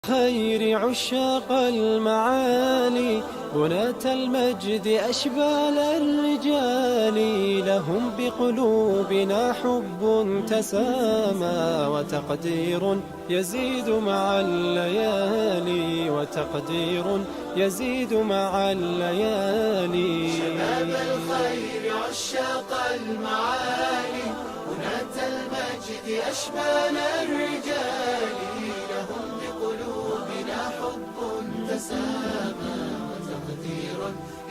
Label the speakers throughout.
Speaker 1: الخير عشاق المعالي بناة المجد أشبال الرجال لهم بقلوبنا حب تسامى وتقدير يزيد مع الليالي وتقدير يزيد مع الليالي.
Speaker 2: شباب الخير عشاق المعالي بناة المجد أشبال الرجال لهم بقلوبنا حب تسامى وتقدير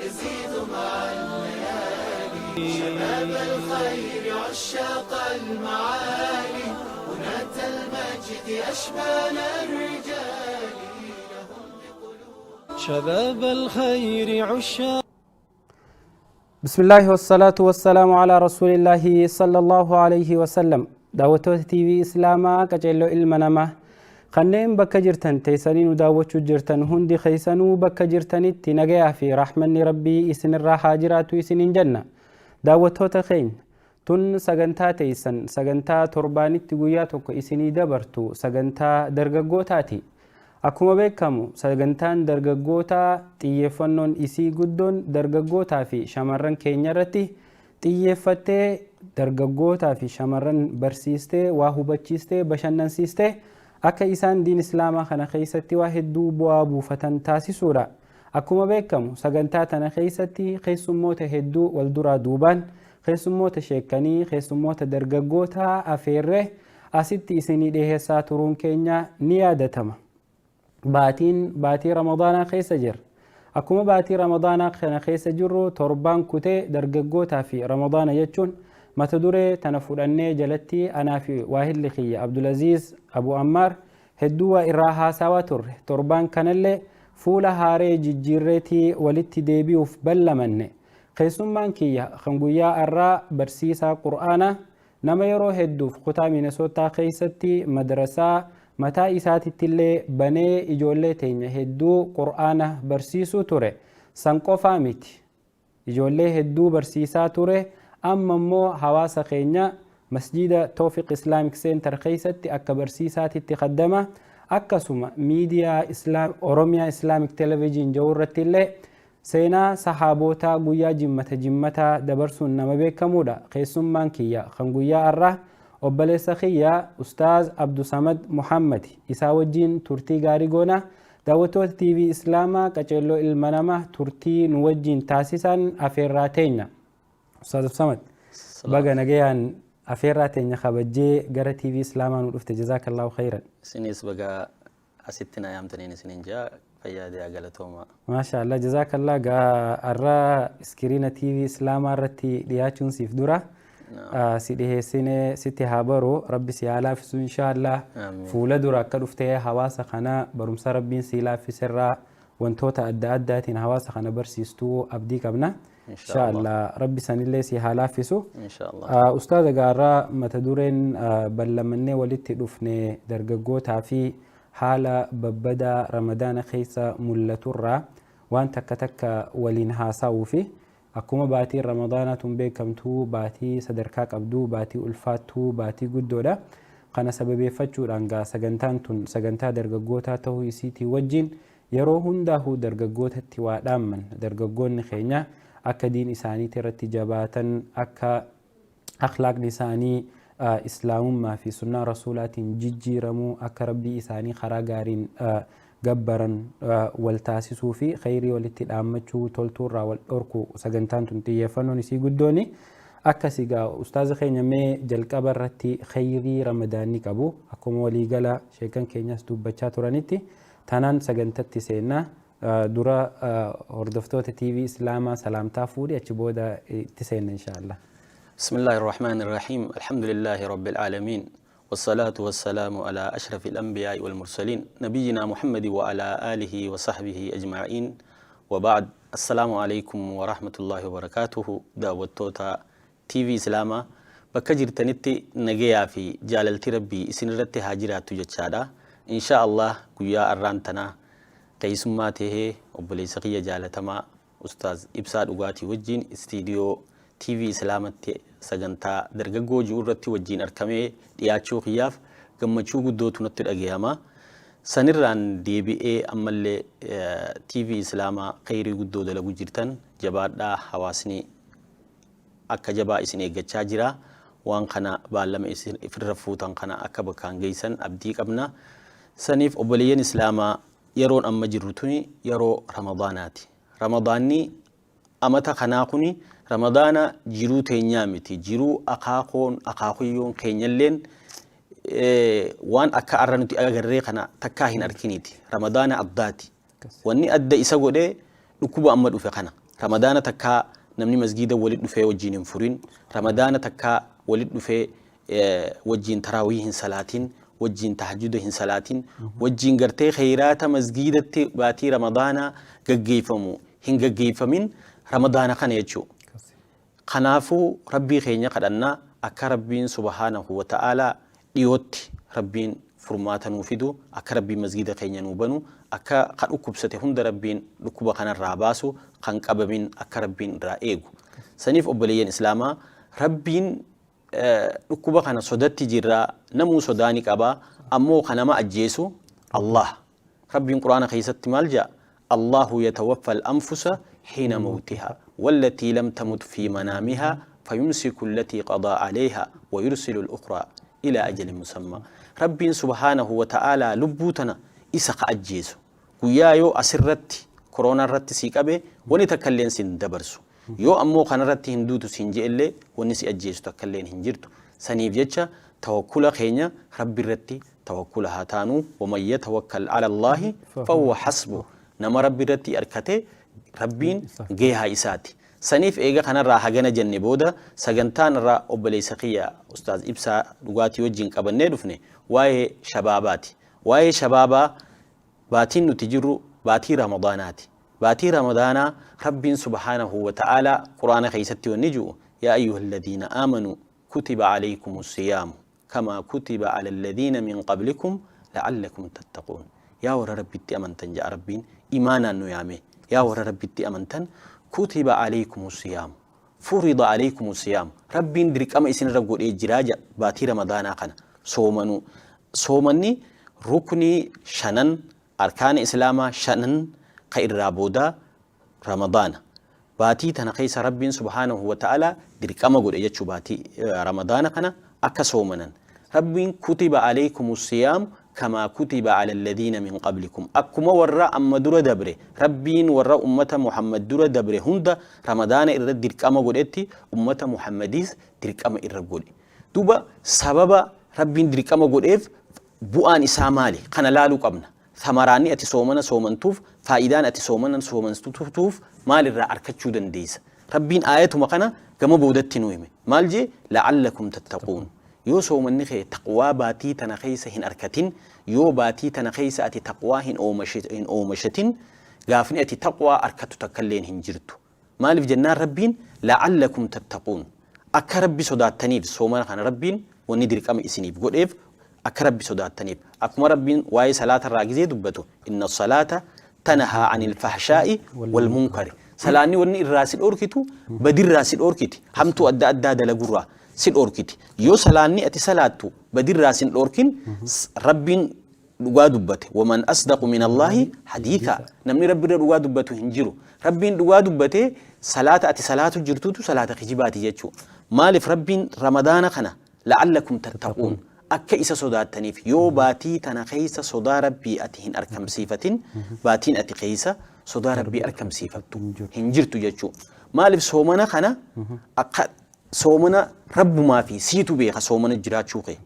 Speaker 2: يزيد مع الليالي. شباب الخير عشاق المعالي بناة المجد أشبال الرجال لهم بقلوب.
Speaker 1: شباب الخير عشاق.
Speaker 3: بسم الله والصلاة والسلام على رسول الله صلى الله عليه وسلم. دعوتوت تي في إسلاما كجلو المنما خنين بك جرتن تيسانين دعوتو جرتن هندي خيسانو بك جرتن تنجيا في رحمن ربي إسن الراحة جراتو إسن جنة. دعوتوت خين تن سجنتا تيسن سجنتا ترباني تقوياتك إسني دبرتو سجنتا درجوتاتي. Akkuma beekamu sagantaan dargaggootaa xiyyeeffannoon isii guddoon dargaggootaa fi shamarran keenya irratti xiyyeeffattee dargaggootaa fi shamarran barsiistee waa hubachiistee bashannansiistee akka isaan diin islaamaa kana keessatti waa hedduu bu'aa buufatan taasisuudha. Akkuma beekamu sagantaa tana keessatti keessummoota hedduu wal duraa duubaan keessummoota sheekanii keessummoota dargaggootaa afeerree asitti isinii dhiheessaa turuun keenya ni yaadatama. baatii ramadaanaa keessa jira. Akkuma baatii ramadaanaa kana keessa jirru torbaan kutee dargaggootaa fi ramadaana jechuun mata duree tana fudhannee jalatti anaa fi waahilli kiyya Abdulaziz Abu Ammaar hedduu irraa haasawaa turre. Torbaan kanallee fuula haaree jijjiirreetii walitti deebi'uuf ballamanne. Keessummaan kiyya kan guyyaa irraa barsiisaa Qur'aanaa nama yeroo hedduuf kutaa Minesootaa keessatti madrasaa mataa isaatittillee banee ijoollee teenya hedduu Qur'aana barsiisuu ture. San qofaa miti. Ijoollee hedduu barsiisaa ture. Amma immoo hawaasa keenya masjida Tawfiq Islamic Center keessatti akka barsiisaatitti qaddama. Akkasuma miidiyaa Oromiyaa Islamic Television jawurratti illee seenaa sahaabootaa guyyaa jimmata dabarsuun nama beekamuudha. Keessummaan kiyya kan guyyaa irraa obboleessa kiyya Ustaaz Abdusamad Muhammad isaa wajjin turtii gaarii goona. Daawwattoota TV Islaamaa qaceelloo ilma namaa turtii nu wajjin taasisan afeerraa teenya. Ustaaz Abdusamad baga nagayaan afeerraa teenya kabajjee gara TV Islaamaa nu dhufte jazaakallahu khairan.
Speaker 4: Isinis baga asitti na yaamtaniin isinin jaa fayyaadee galatooma.
Speaker 3: Maasha Allah jazaakallah gaa arraa iskiriina TV Islaamaa irratti dhiyaachuun siif dura. si dhiheessine sitti haa baru rabbi si haa laaffisu inshaallah. Fuula dura akka dhuftee hawaasa kana barumsa rabbiin si laaffiserraa wantoota adda addaatiin hawaasa kana barsiistuu abdii qabna. Inshaallah rabbi sanillee si haa laaffisu. Ustaaza gaarraa mata dureen ballamannee walitti dhufne dargaggootaa fi haala babbadaa ramadaana keessa mul'aturraa waan takka waliin haasa'uu fi akkuma baatii ramadaanaa tun beekamtuu baatii sadarkaa qabduu baatii ulfaattuu baatii guddoodha. Kana sababeeffachuudhaan gaa sagantaan tun sagantaa dargaggootaa ta'uu isiitii wajjin yeroo hundaa'uu dargaggootatti waa dhaamman dargaggoonni keenya akka diin isaaniitti irratti jabaatan akka akhlaaqni isaanii islaamummaa fi sunnaa rasuulaatiin jijjiiramuu akka rabbii isaanii karaa gaariin gabbaran wal taasisuu fi khayrii walitti dhaammachuu toltuurraa wal dhorku sagantaan tun xiyyeeffannoon isii guddooni. Akkasii gaa ustaaza keenya mee jalqaba irratti khayrii ramadaanii qabu akkuma waliigala sheekan keenyas dubbachaa turanitti tanaan sagantatti seennaa dura hordoftoota TV Islaamaa salaamtaa fuudhi achi booda itti seenna inshaallah.
Speaker 4: Bismillahir Rahmanir Rahim. Alhamdulillahi Rabbil Alamin. والصلاة والسلام على أشرف الأنبياء والمرسلين نبينا محمد وعلى آله وصحبه أجمعين وبعد السلام عليكم ورحمة الله وبركاته. دعوتوتا تي في إسلاما بكجر تنتي نجيا في جلالة ربي سنرت هاجرات تجتشادا إن شاء الله قيا الرانتنا كيسماته وبليسقية جالتما أستاذ إبساد أوغاتي وجين استديو تي في إسلامتي sagantaa dargaggoo ji'urratti wajjin arkamee dhiyaachuu kiyyaaf gammachuu guddootu natti dhagahama. sanirraan deebi'ee ammallee TV Islaamaa khayrii guddoo dalagu jirtan jabaadhaa hawaasni akka jabaa isin eeggachaa jira waan kana baallama isin ifirra fuutan kana akka bakkaan geessan abdii qabna saniif obboleeyyan Islaamaa yeroon amma jirru tuni yeroo Ramadaanaati Ramadaanni amata kanaa kuni Ramadaana jiruu teenyaa miti jiruu akaakuyyoon keenyalleen waan akka arra nuti agarree kana takkaa hin arkiniti Ramadaana addaati wanni adda isa godhee dhukkuba amma dhufe kana Ramadaana takkaa namni masgiida walit dhufee wajjin hin furin Ramadaana takkaa walit dhufee wajjin taraawii hin salaatin wajjin tahajjuda hin salaatin wajjin gartee khayraata masgiidatti baatii Ramadaana gaggeeffamu hin gaggeeffamin Ramadaana kana jechuu kanaafuu rabbii keenya kadhannaa akka rabbiin subhaanahu wa ta'aalaa dhiyootti rabbiin furmaata nuu fidu akka rabbiin masgiida keenya nuu banu akka kan dhukkubsate hunda rabbiin dhukkuba kanarraa baasu kan qabamin akka rabbiin irraa eegu saniif obboleeyyan Islaamaa rabbiin dhukkuba kana sodatti jirraa namuu sodaani qabaa ammoo kanama ajjeesu Allah rabbiin quraana keessatti maal jaa Allahu yatawaffa al-anfusa حين موتها والتي لم تمت في منامها فيمسك التي قضى عليها ويرسل الأخرى إلى أجل مسمى رب سبحانه وتعالى لبوتنا إسق أجيسو ويا يو أسرت كورونا رت سيكابي ونتكلم سن دبرسو يو أمو خان رت هندوتو سنجي اللي ونسي أجيسو تكلم هنجرتو سنيف جتشا توكل خينيا رب رتي توكل هاتانو ومن يتوكل على الله فهو حسبه نما رب رتي أركته rabbiin geehaa isaati saniif eega kanarraa hagana jenne booda sagantaan irraa obboleessa kiyya ustaaz ibsaa dhugaatii wajjin qabannee dhufne waa'ee shabaabaati waa'ee shabaabaa baatiin nuti jirru baatii ramadaanaati baatii ramadaanaa rabbiin subhaanahu wa ta'aalaa quraana keessatti wanni jiru yaa ayyuhalladhiina aamanuu kutiba alaykumus siyaamu kamaa kutiba ala alladhiina min qablikum la'allakum tattaquun yaa warra rabbitti amantan ja'a rabbiin imaanaan nu yaame يا ور ربي أمنتن كتب عليكم الصيام فرض عليكم الصيام ربي ندرك أما إسن رجل إجراج باتي رمضان أقنا صومني ركني شنن أركان إسلام شنن خير رابودا رمضان باتي تنقيس ربي سبحانه وتعالى درك أما قل إجتشو باتي رمضان أقنا أكا صومنا ربي كتب عليكم الصيام كما كتب على الذين من قبلكم أكما ورا أما درا دبره ربين ورا أمة محمد درا دبره هند رمضان إرد درك أما قلتي أمة محمديس درك أما إرد قولي دوبا سبب ربين درك أما قلت بؤان إسامالي خنا لالو قبنا ثمراني أتي صومنا صومن توف فائدان أتي صومنا صومن توف مال الرا أركتشو دنديس ربين آيات مقنا كما بودت نويمه مال جي لعلكم تتقون يو صومني خي تقوى باتي تنخيس هن أركتين يو باتي تنخيس أتي تقوى هن أومشتين غافني أتي تقوى أركتو تكلين هن جرتو مالف جنان ربين لعلكم تتقون أكربي صدات تنيب صومنا خان ربين وندرك أم إسنيب قد إف أكربي صدات تنيب أكما ربين واي صلاة الراقزي دبتو إن الصلاة تنهى عن الفحشاء والمنكر سلاني وني الراس الأوركتو بدي الراس الأوركتي همتو أدى دلقرا سيد أوركتي يو سلاني أتي سلاتو بدي الراس الأوركين ربين دعاء دبته ومن أصدق من الله حديثا نمني ربي دعاء دبته هنجرو ربين دعاء دبته صلاة أتي صلاة جرتوتو صلاة خجباتي يجو مالف ربين رمضان خنا لعلكم تتقون أكا إسا صدات تنيف يو باتي تنخيس صدا ربي أتهن أركم سيفتين باتين أتي خيسا صدا ربي أركم سيفتو هنجرتو يجو مالف صومنا خنا أكا صومنا رب ما في سيتو بيخا صومنا جرات شوقي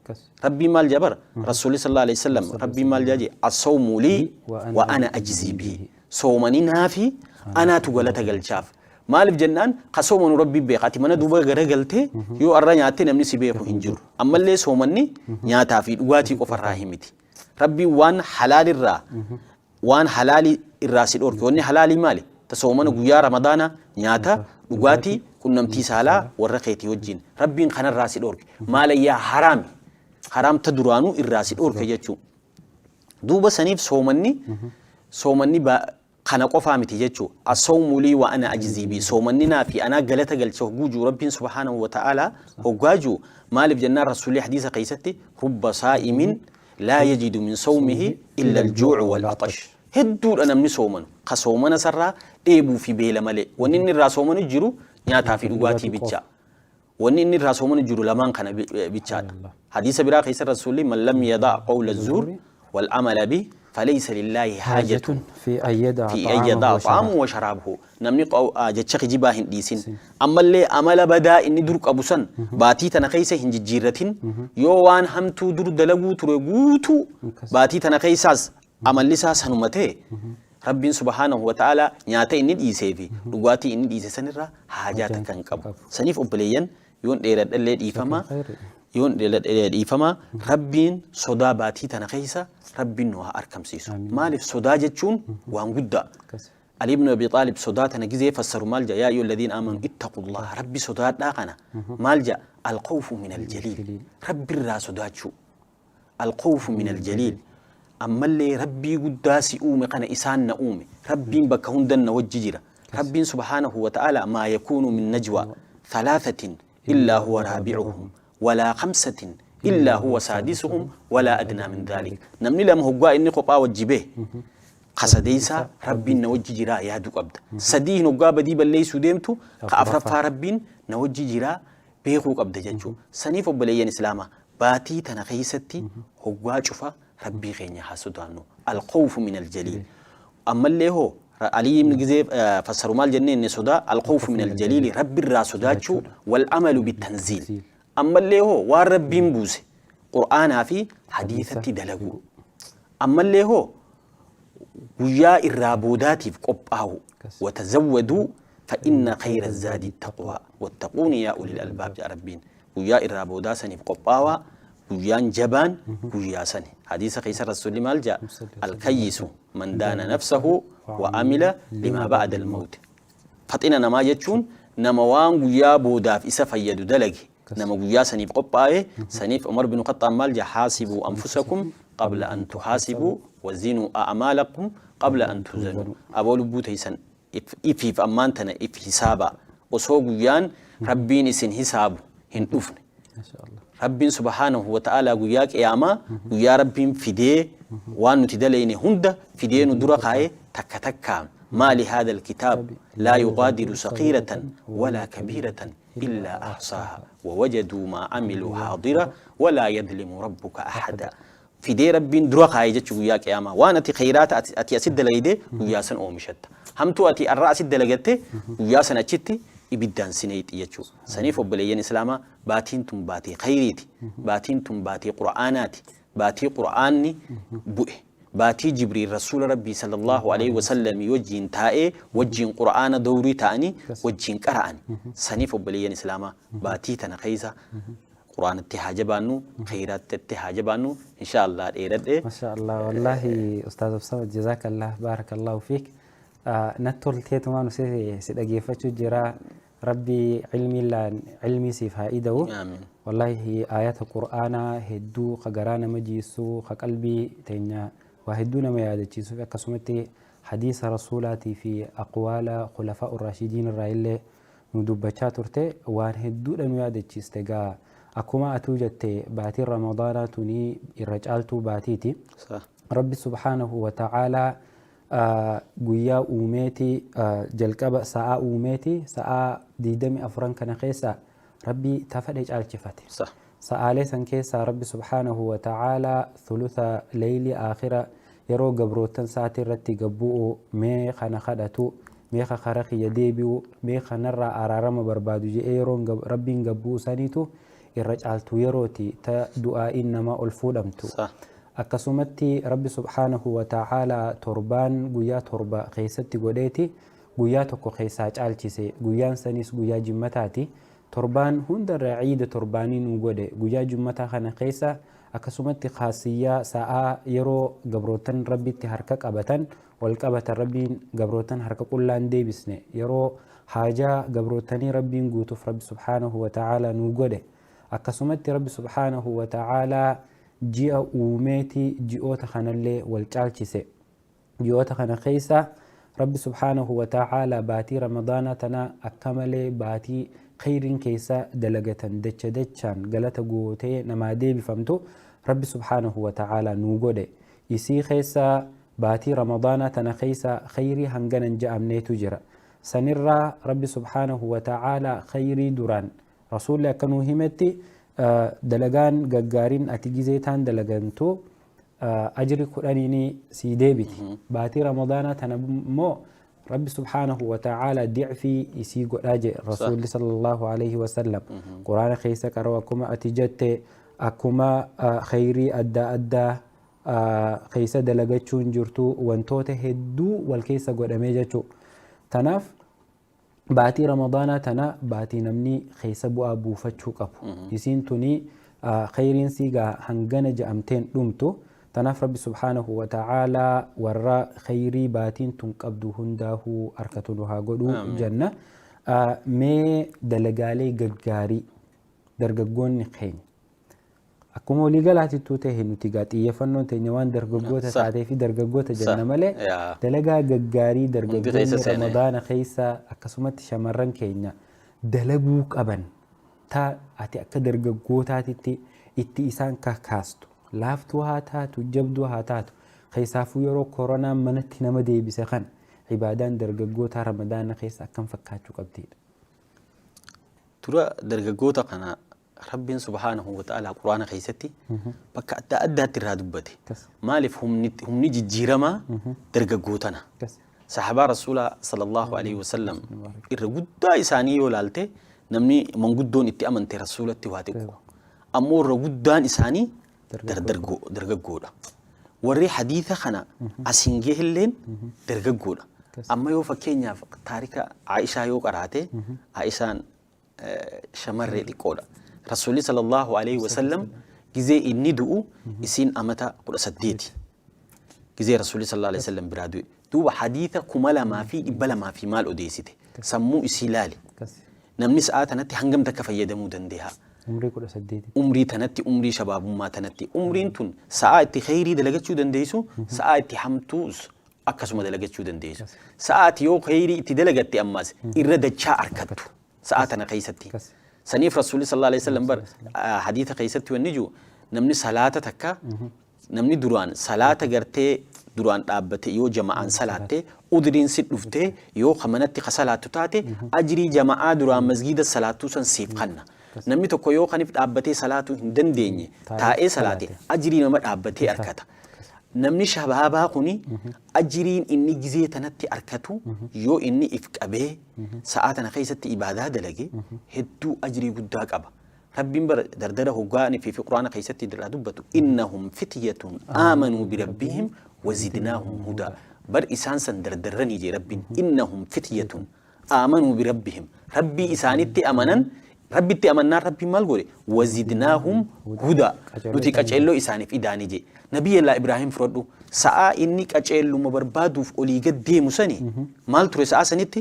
Speaker 4: ربي مال جبر رسول صلى الله عليه وسلم ربي مال جاجي الصوم لي وأنا أجزي به صومني نافي أنا تقول تقل شاف مالف جنان قصومن ربي بيخاتي منا دوبا غره غلتي يو ارا نياتي نمني سيبيخو هنجور اما اللي صومني نياتا في دواتي قفر راهيمتي ربي وان حلال الرا وان حلال الراس الاورك وني حلالي مالي تصومن غيا رمضان نياتا دواتي كنمتي سالا ورقيتي وجين ربي خن الراس الاورك ماليا حرام تدرانو الراس الاورك يجو دوبا سنيف صومني با خنا قفا متي جچو الصوم لي وانا اجزي بي صومننا في انا غلطه غلچو غوجو رب سبحانه وتعالى وغاجو مالب جنان رسول حديث قيستي رب صائم لا يجد من صومه إلا الجوع والعطش هدو أنا من صومن خصومنا سرّا إيبو في بيلا ملء ونين الراسومن الجرو نياتا في دواتي بيتشا ونين الراسومن الجرو لمان كان بيتشا حديث براء خيس الرسول من لم يضع قول الزور والعمل به فليس لله حاجة
Speaker 3: في أن
Speaker 4: يدع طعامه وشرابه نمني جتشك جباه ديسين أما اللي عمل بدا إني درك أبو سن باتي تنقيسه هنج جيرتين يوان همتو در دلغو ترغوتو باتي تنقيساس عمل لساس هنمته رب سبحانه وتعالى نياتا إني ديسي في رغواتي إني ديسي سنرى حاجات كنقب سنيف أبليين يون ديرد اللي ديفما يون إيفما ربين صدا باتي تنقيسا ربين نوها أركم سيسو مالف صدا جتشون وان قد علي بن أبي طالب صدا تنقيزي فسروا مالجا يا أيها الذين آمنوا اتقوا الله ربي صدا داقنا مالجا الخوف من الجليل ربي الرا صدا شو الخوف من الجليل أما اللي ربي قداسي أومي قنا إسان نأومي ربين بكهون دن وججرة ربين سبحانه وتعالى ما يكون من نجوى ثلاثة إلا هو رابعهم ولا خمسة إلا هو سادسهم ولا أدنى من ذلك نمني لما هو إني قبا وجبه قصديسا ربين نوجي جرا يا دوك أبدا سديه نقا بدي باللي سوديمتو كأفرفا ربين نوجي جرا بيخوك أبدا جنجو سنيف بليين إسلاما باتي تنقيستي هو شوفا ربي غيني حسدانو الخوف من الجليل أما اللي هو علي بن جزيف فسروا مال جنين نسودا الخوف من الجليل رب الراسوداتشو والعمل بالتنزيل أما اللي هو والربين بوزي قرآن في حديثة دلقو أما اللي هو ويا الرابودات في قبعه وتزودوا فإن خير الزاد التقوى واتقون يا أولي الألباب يا ربين ويا الرابودات سني في قبعه ويا جبان ويا سني حديث قيصر رسول مال جاء الكيس من دان نفسه وعمل لما بعد الموت فطينا نما يجون نما وان ويا بوداف إسا فيدو دلقي نما ويا سني في قبعه سني في عمر بن الخطاب مال جاء حاسبوا أنفسكم قبل أن تحاسبوا وزنوا أعمالكم قبل أن تزنوا أبو لبوتي سن إفي فأمانتنا إف حسابا وصوغ يان ربين إسن حساب هندوفن
Speaker 3: ما شاء الله
Speaker 4: ربين سبحانه وتعالى قياك إياما ويا ربين فديه وانو تدلين هند فديه ندرقائي تكا تكا ما لهذا الكتاب لا يغادر صغيرة ولا كبيرة إلا أحصاها ووجدوا ما عملوا حاضرة ولا يظلم ربك أحدا فديه ربين درقائي جتشو قياك إياما وانا تي خيرات أتي أسد لغيدي وياسن أومشت همتو أتي الرأس دلغتي وياسن أجتي إبدان سنيت يجو سنيف وبليين إسلاما باتينتم باتي خيريتي باتينتم باتي قرآناتي باتي قرآني بؤه باتي جبريل رسول ربي صلى الله عليه وسلم يوجين تائي وجين قرآن دوري تاني وجين قرآن سنيف وبليين إسلاما باتي تنقيسا قرآن اتحاج بانو خيرات اتحاج بانو إن شاء الله إيرد
Speaker 3: ما شاء الله والله أستاذ أبصر جزاك الله بارك الله فيك نتول تيتما نسي سيداجي فتشو جرا ربي علمي سيف هائده
Speaker 4: آمين
Speaker 3: والله هي آيات القرآن هدو خقرانا مجيسو خقلبي تينا وهدونا ما يادتشيسو كسمتي حديث رسولاتي في أقوال خلفاء الراشدين الرائلة ندوبتشا ترتي وان هدو لنو يادتشيستيقا أكما أتوجدت باتي رمضان توني الرجالتو باتيتي
Speaker 4: صح
Speaker 3: ربي سبحانه وتعالى guyyaa uumeeti jalqaba sa'aa uumeeti sa'aa 24 kana keessa rabbi tafadhe caalchifate sa'aalee san keessa rabbi subhaanahu wa ta'aalaa thulutha layli aakhira yeroo gabrootan sa'aatii irratti gabbu'u mee kana kadhatu mee kakara kiyya deebi'u mee kanarraa araarama barbaadu jedhee yeroo rabbiin gabbu'u saniitu irra caaltu yerooti ta du'aa'iin nama ol fuudhamtu akkasumatti rabbi subhaanahu wa ta'aalaa torbaan guyyaa torba keessatti godheeti guyyaa tokko keessaa caalchise guyyaan sanis guyyaa jimmataati torbaan hundarra ciida torbaanii nu godhe guyyaa jimmataa kana keessa akkasumatti khaasiyyaa sa'aa yeroo gabrootan rabbitti harka qabatan wal qabatan rabbiin gabrootan harka qullaan deebisne yeroo haajaa gabrootanii rabbiin guutuuf rabbi subhaanahu wa ta'aalaa nu godhe akkasumatti rabbi subhaanahu wa ta'aalaa ji'a uumeeti ji'oota kanallee wal caalchise ji'oota kana keessa rabbi subhaanahu wa ta'aalaa baatii ramadaanaa tana akka malee baatii khayriin keessa dalagatan dacha dachaan galata gootee namaa deebifamtu ربي سبحانه وتعالى نوغودي يسي خيسا باتي رمضان تنا خيسا خيري هنغن جاء منيتو جرا سنرى ربي سبحانه وتعالى خيري دران رسول الله كانوا همتي دلغان غغارين اتجيزيتان دلغانتو أجري قرانيني سيديبتي باتي رمضان تنمو ربي سبحانه وتعالى ضعفي يسيق راجع الرسول صلى الله عليه وسلم قرآن خيسا كرواكما أتجت أكما خيري أدى خيسا دلغتشون جرتو وانتوته هدو والكيسا قد أميجتو تناف باتي رمضان تنا باتي نمني خيسا بو أبو فتشو قبو يسين توني خيرين سيغا هنغن جأمتين لومتو تناف ربي سبحانه وتعالى ورا خيري باتين تنقبدو هنداه أركتنها قدو جنة مي دلقالي غغاري درغغون نخين أكما وليقالاتي توتيه نتيقات إيفنون تنوان درغغوتا ساعتي في درغغوتا جنة ملي دلقا غغاري درغغون رمضان خيسا أكسومت شمران كينيا دلقوك أبن تا أتي أكا درغغوتا اتي إسان كاكاستو لافتو هاتاتو جبدو هاتاتو خيسافو يرو كورونا منتي نما دي بسخن عبادان درغغوتا رمضان خيسا كم فكاتو قبتين
Speaker 4: ترى درغغوتا قنا رب سبحانه وتعالى قرآن خيستي بكا أدى ترادبتي مالف هم نجي جيرما درغغوتنا صحابة رسول صلى الله عليه وسلم الرغودا إساني يولالتي نمني من قدون اتي أمنتي رسولتي واتقو أمو الرغودان إساني درغغودا وري حديثة خنا أسنجه اللين درغغودا أما يو فكينيا تاريخ عائشة يو قراتي عائشة شمر لقودا رسول صلى الله عليه وسلم جزي إني دعو إسين أمتا قل أسديتي جزي رسول صلى الله عليه وسلم برادوي دوب حديثة كمالا ما في إبلا ما في مال أديسيتي سمو إسيلالي نمني ساعات نتي هنگم تك فيدمو دندها
Speaker 3: عمري كل سديتي
Speaker 4: عمري تنتي عمري شباب ما تنتي عمرين تون ساعات خيري دلقتشو دنديسو ساعات حمتوز أكسما دلقتشو دنديسو ساعات يو خيري تدلقتي أماس إردتشا أركتو ساعات أنا قيستي سنيف رسول صلى الله عليه وسلم بر حديث قيستي والنجو نمني صلاة تكا نمني دران صلاة قرتي دران دابته يو جماعان صلاته أدرين ست لفته يو خمنتي خصلاة تاتي أجري جماعة دران مسجد الصلاة سن سيف خنا نمني تكو يو خنيف دابته صلاة هندن ديني تائي صلاة أجري نمت دابته أركتا نمني شبابا قني أجرين إني جزية تنتي أركتو يو إني إفكابه ساعتنا خيستي إبادة دلقي هدو أجري قداك أبا ربين بر دردره قاني في قرآن خيستي دردبتو إنهم فتية آمنوا بربهم وزدناهم هدى بر إسانسا دردرني جي ربين إنهم فتية آمنوا بربهم ربي إسانتي أمنا ربي تي أمنا ربي مالغوري وزدناهم هدى نتي كأجلو إساني في داني جي نبي الله إبراهيم فردو ساعة إني كأجلو مبربادو فولي قد دي مساني مال تري ساعة سنتي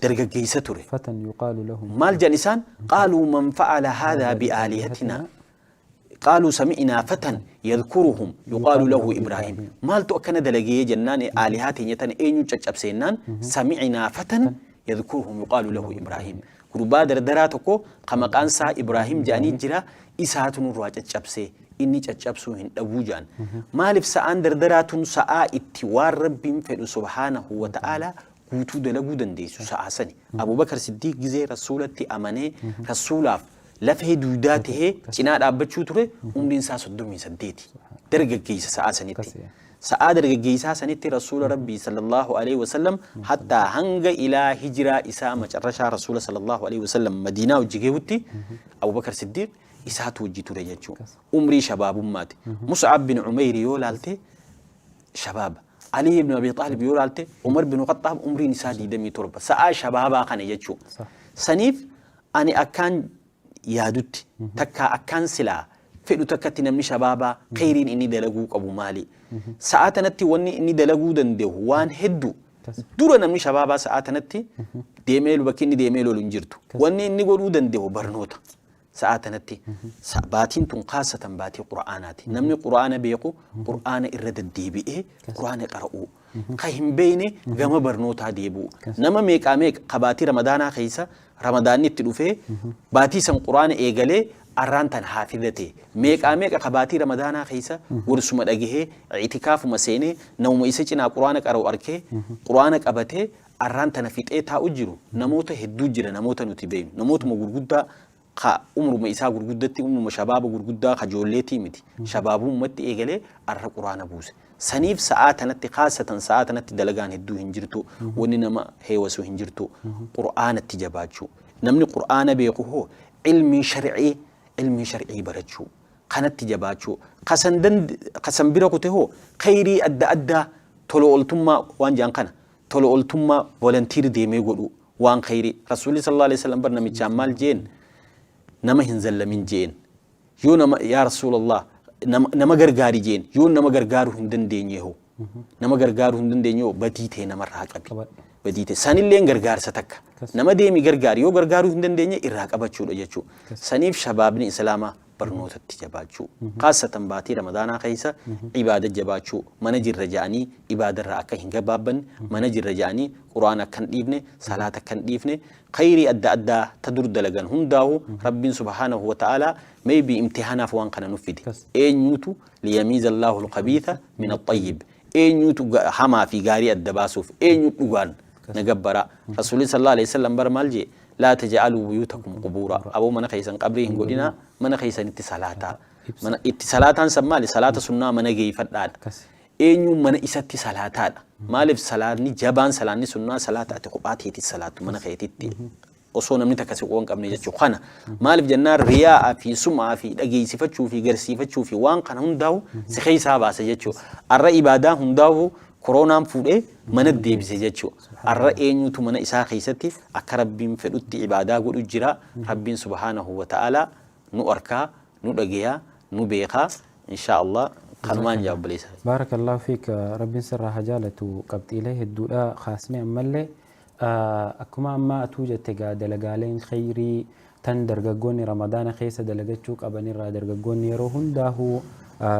Speaker 4: درقاقيسة تري
Speaker 3: فتن يقال لهم
Speaker 4: مال جانسان قالوا من فعل هذا بآلهتنا قالوا سمعنا فتن يذكرهم يقال له إبراهيم مال تو أكنا دلقية جنان آلهاتي نيتان أينو تشاب سينان سمعنا فتن يذكرهم يقال له إبراهيم قربا دردراتكو قمقان سا إبراهيم جاني جرا إساتون رواج تشابسي إني تشابسو هن أبوجان مالف ساان دردراتون ساا اتوار ربهم فدو سبحانه وتعالى قوتو دلقو دنديسو ساا سني أبو بكر صديق جزي رسولتي أماني رسولاف لفه دوداته جناد أبتشو تري عمرين سا صدومي سديتي درجة جيسا ساعة سنتي ساعة درجة جيسا سنتي رسول ربي صلى الله عليه وسلم حتى هنگ إلى هجرة إساء مجرشا رسول صلى الله عليه وسلم مدينة وجيهوتي أبو بكر صديق إساء توجي تريجو عمري شباب مات مصعب بن عمير يولالتي شباب علي بن أبي طالب يولالتي عمر بن الخطاب عمري نساء دمي تربة ساعة شبابا خان يجو سنيف أني أكان يادوت تكا أكان سلا فدو تكتي نمني شبابا خيرين إني دلقو أبو مالي ساعتنتي واني إني دلقو دنده وان هدو دورا نمني شبابا ساعتنتي ديميلو بكيني ديميلو لنجرتو واني إني قولو دنده برنوتا ساعتنتي باتين تنقاسة باتي قرآناتي نمني قرآن بيقو قرآن إرد الديبئي قرآن قرأو خيهم بيني غم برنوتا ديبو نما ميك آميك قباتي رمضانا خيسا رمضان نتلوفه باتي سن قرآن إيغالي arrantan hafidate meeqa qabati ramadana keessa gursuma dhagihee i'tikaafuma seenee namuma isa cinaa quraana qara'u arkee quraana qabatee arrantan fixee taa'u jiru namoota hedduu jira namoota nuti beeynu namootuma gurguddaa ka umruma isaa gurguddatti umruma shabaaba gurguddaa ka joolleetii miti shabaabumatti eegalee arra quraana buuse saniif sa'aatanatti khaasatan sa'aatanatti dalagaan hedduu hin jirtu wanni nama heewasu hin jirtu quraanatti jabaachuu namni quraana beeku hoo ilmi shar'ii barachuu kanatti jabaachuu kasan bira kute hoo khayrii adda addaa tolo oltummaa waan jaan kana tolo oltummaa volunteer deemee godhu waan khayrii rasuulli sallallahu alaihi wasallam bar namichaan maal jeen nama hin zallamin jeen yoo nama yaa rasuulallah nama gargaari jeen yoo nama gargaaru hin dandeenye hoo nama gargaaru hin dandeenye hoo badiitee namarraa qabi badiite sanilleen gargaarsa takka nama deemi gargaari yoo gargaaruu hin dandeenye irraa qabachuudha jechuu saniif shabaabni islaamaa barnootatti jabaachuu khaasatan baatii ramadaanaa keessa ibaada jabaachuu mana jirra ja'anii ibaadarraa akka hin gabaabbanne mana jirra ja'anii quraana akkan dhiifne salaata akkan dhiifne khayrii adda addaa ta dur dalagan hundaahu rabbiin subhaanahu wa ta'aalaa maybe imtihanaaf waan kana nuffide eenyuutu liyamiiza allaahu alqabiitha min axayyib eenyuutu hamaa fi gaarii adda baasuuf eenyu dhugaan نجبرا رسول الله صلى الله عليه وسلم برمالجي لا تجعلوا بيوتكم قبورا أبو من خيسن قبري هنقولنا من خيسن اتصالاتا من اتصالاتا سمالي صلاة سنة من جي فدال إنيو من إساتي صلاتا مالف صلاني جبان صلاني سنة صلاة أتقباتي اتصالات من خيتي أصونا من تكسوون قبل يجوا خنا مالف جنار رياء في سمعة في دقي صفتشو في جرسي فتشو في وان كان هنداو سخيسها باس يجوا الرأي بعدا هنداو كورونا فوده من الديب سجتشو الرأي نيوتو من إساء خيستي أكربين فلوتي عبادة قد أجرا ربين سبحانه وتعالى نؤركا نؤرقيا نبيخا إن شاء الله خلمان جاوب ليس
Speaker 3: بارك الله فيك ربين سر حجالة قبط إليه الدولاء خاصني أمالي أكما أما أتوجد تقا دلقالين خيري تن درقاقوني رمضان خيسة دلقاتشوك أباني را درقاقوني روهن داهو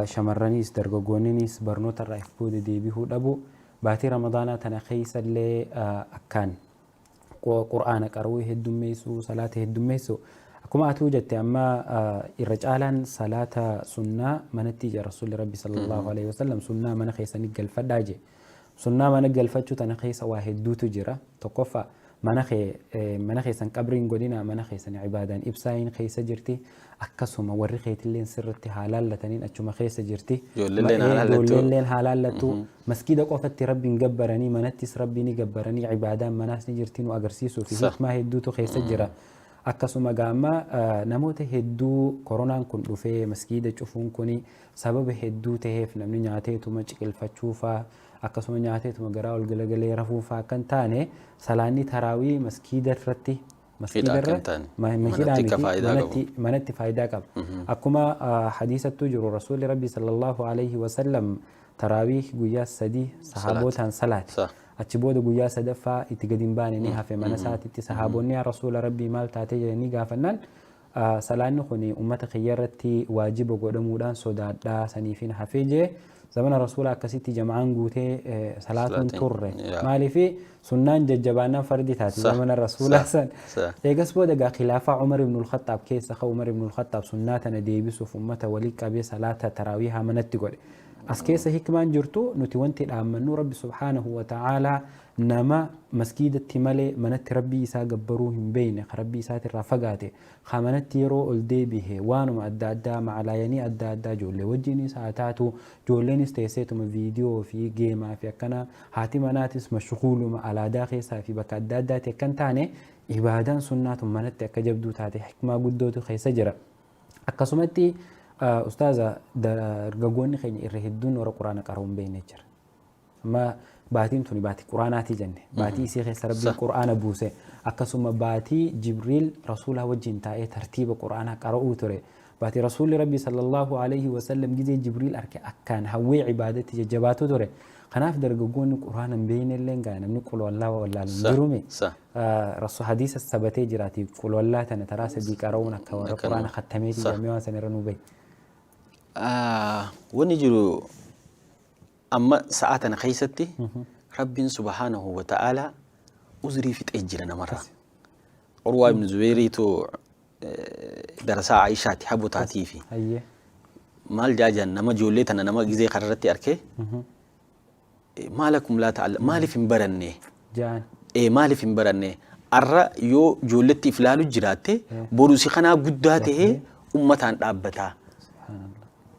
Speaker 3: شمرانيس درقاقونينيس برنوت الرائف بود ديبيهو دابو باتي رمضان تنخيس اللي أكان قرآن قروي هدوميسو صلاة هدوميسو أكما أتوجدت أما الرجالا صلاة سنة من التيجة رسول ربي صلى الله عليه وسلم سنة من خيس نقل فداجي سنة من نقل فتشو تنخيس واحد دو تجرى تقفى منخي سن قبرين قدنا منخي سن عبادان إبساين خيس جرتي أكسوما ورخيت اللين سرتي حلال لتنين أتشوما خيس جرتي جولين حلال لتو مسكيدك وفت ربي نجبرني منتس ربي نجبرني عبادان مناس نجرتين وأجرسيسو في ما هدوتو خيس جرا أكسوما جاما نموت هدو كورونا كن في مسكيدة تشوفون كوني سبب هدو تهف نمني نعتيتو مشكل فتشوفا akkasuma nyaateetuma garaa ol galagalee rafuufaa kan taane salaanni taraawii masgiida irratti manatti faayidaa qaba akkuma hadiisattuu jiru rasuulli rabbii sallallahu alaihi wasallam taraawii guyyaa 3 sahaabotaan salaati achi booda guyyaa 3ffaa itti gadi hin baane ni hafe mana isaatitti sahaabonni yaa rasuula rabbii maal taatee jedhanii gaafannaan salaanni kun ummata kiyya irratti waajiba godhamuudhaan sodaadhaa saniifin hafee jee زمان رسول أكسيتي جمعان قوتي صلاة تورة مالي في سنان ججبانا فردي تاتي زمان الرسول أحسن يقص بودا خلافة عمر بن الخطاب كيس أخو عمر بن الخطاب سناتنا ديبسو فمتا وليك أبي صلاة تراويها منتي قولي أسكيس هيكمان جرتو نتوانتي الأمنو ربي سبحانه وتعالى نما مسجد التمالي منت ربي إسا قبروهم بينك ربي إسا ترافقاتي خامنت يرو الدي به وانو أدادا مع لايني أدادا جولي وجيني ساعتاتو جوليني استيسيتو من فيديو في جيما في أكنا هاتي مناتس مشغول على داخل في بك أدادا تكن تاني إبادان سنات منت أكجبدو تاتي حكما قدوتو خيس جرى أكسومتي أستاذة درقوني خيني إرهدون ورا قرآن قرون بينجر ما باتين توني باتي قرآناتي جنة باتي سيخي سربي القرآن بوسه أكسوما باتي جبريل رسوله وجين تاي ترتيب القرآن قرأو تري باتي رسول ربي صلى الله عليه وسلم جزي جبريل أركي أكان هوي عبادتي جباتو تري خناف درقون قرآن بين اللين قانا نقول والله والله نجرمي رسول حديث السبتي جراتي قول والله تنتراس دي قرأونا كورا قرآن ختميتي جميعا سنرنو بي
Speaker 4: ونجرو أما ساعتنا خيستي رب سبحانه وتعالى أزري في تأجلنا مرة عروة بن زبيري تو darasaa Aishaati habotaatii fi
Speaker 3: Hayyee.
Speaker 4: maal jaajan nama ijoollee tana nama gizee kararratti arkee maalakum laa ta'alla maaliif hin baranne
Speaker 3: Jaan.
Speaker 4: maaliif hin baranne arra yoo ijoolletti if ilaalu jiraatte boru si kanaa guddaa ta'ee ummataan dhaabbataa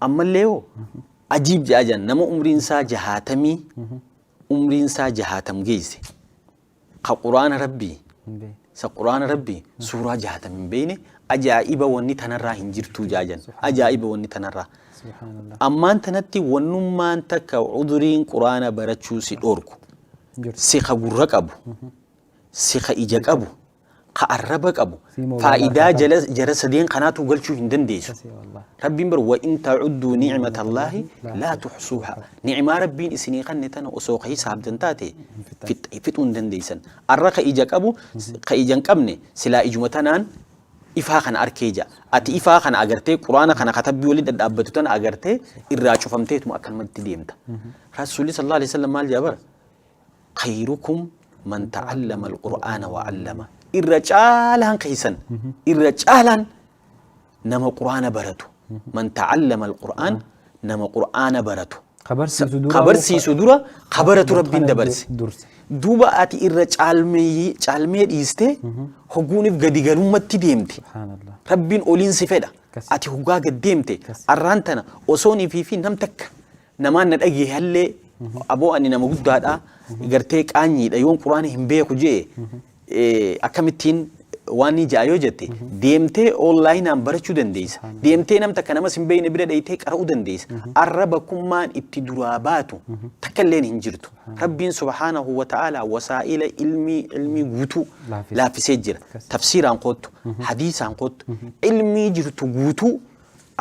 Speaker 4: ammallee yoo ajiib jaajan nama umriin isaa 60 umriin isaa 60 geesse ka quraana rabbii sa quraana rabbii suuraa 60 hin beekne ajaa'iba wanni tanarraa hin jirtu jaajan ajaa'iba wanni tanarraa ammaan tanatti wannummaan takka uduriin quraana barachuu si dhorku si ka gurra qabu si ka ija qabu ka arraba qabu faayidaa jara sadeen kanaatu galchuu hin dandeessu rabbiin bar wa in ta'uddu ni'matallahi la tuhsuha ni'maa rabbiin isinii kanne tana osoo ka hisaabdan taate fixuu hin dandeessan arra ka ija qabu ka ija hin qabne silaa ijuma tanaan ifaa kana arkee jaa ati ifaa kana agartee quraana kana katabbii waliin dhadhaabbatu tana agartee irraa cufamteetuma akkanumatti deemta rasuulli sallallahu alaihi wasallam maal jaa bara khayrukum man ta'allama alqur'aana wa 'allama irra caalaan keessan irra caalaan nama quraana baratu man ta'allama alqur'aan nama quraana baratu kabarsiisu dura kabaratu rabbiin dabarse duuba ati irra caalmee dhiiste hogguuniif gadi galummatti deemte rabbiin oliin si fedha ati hoggaa gad deemte arraan tana osoonii fi nam takka namaan na dhagee hallee aboo ani nama guddaadha gartee qaanyiidha yoon quraana hin beeku jee akkamittiin waan ni jaayoo jette deemtee onlaayinaan barachuu dandeessa deemtee nam takka namas hin beekne bira dhayitee qara'uu dandeessa arraba kummaan itti duraa baatu takka illeen hin jirtu rabbiin subhaanahu wa ta'ala wasaa'ila ilmii guutuu laaffisee jira tafsiiraan qottu hadiisaan qottu ilmii jirtu guutuu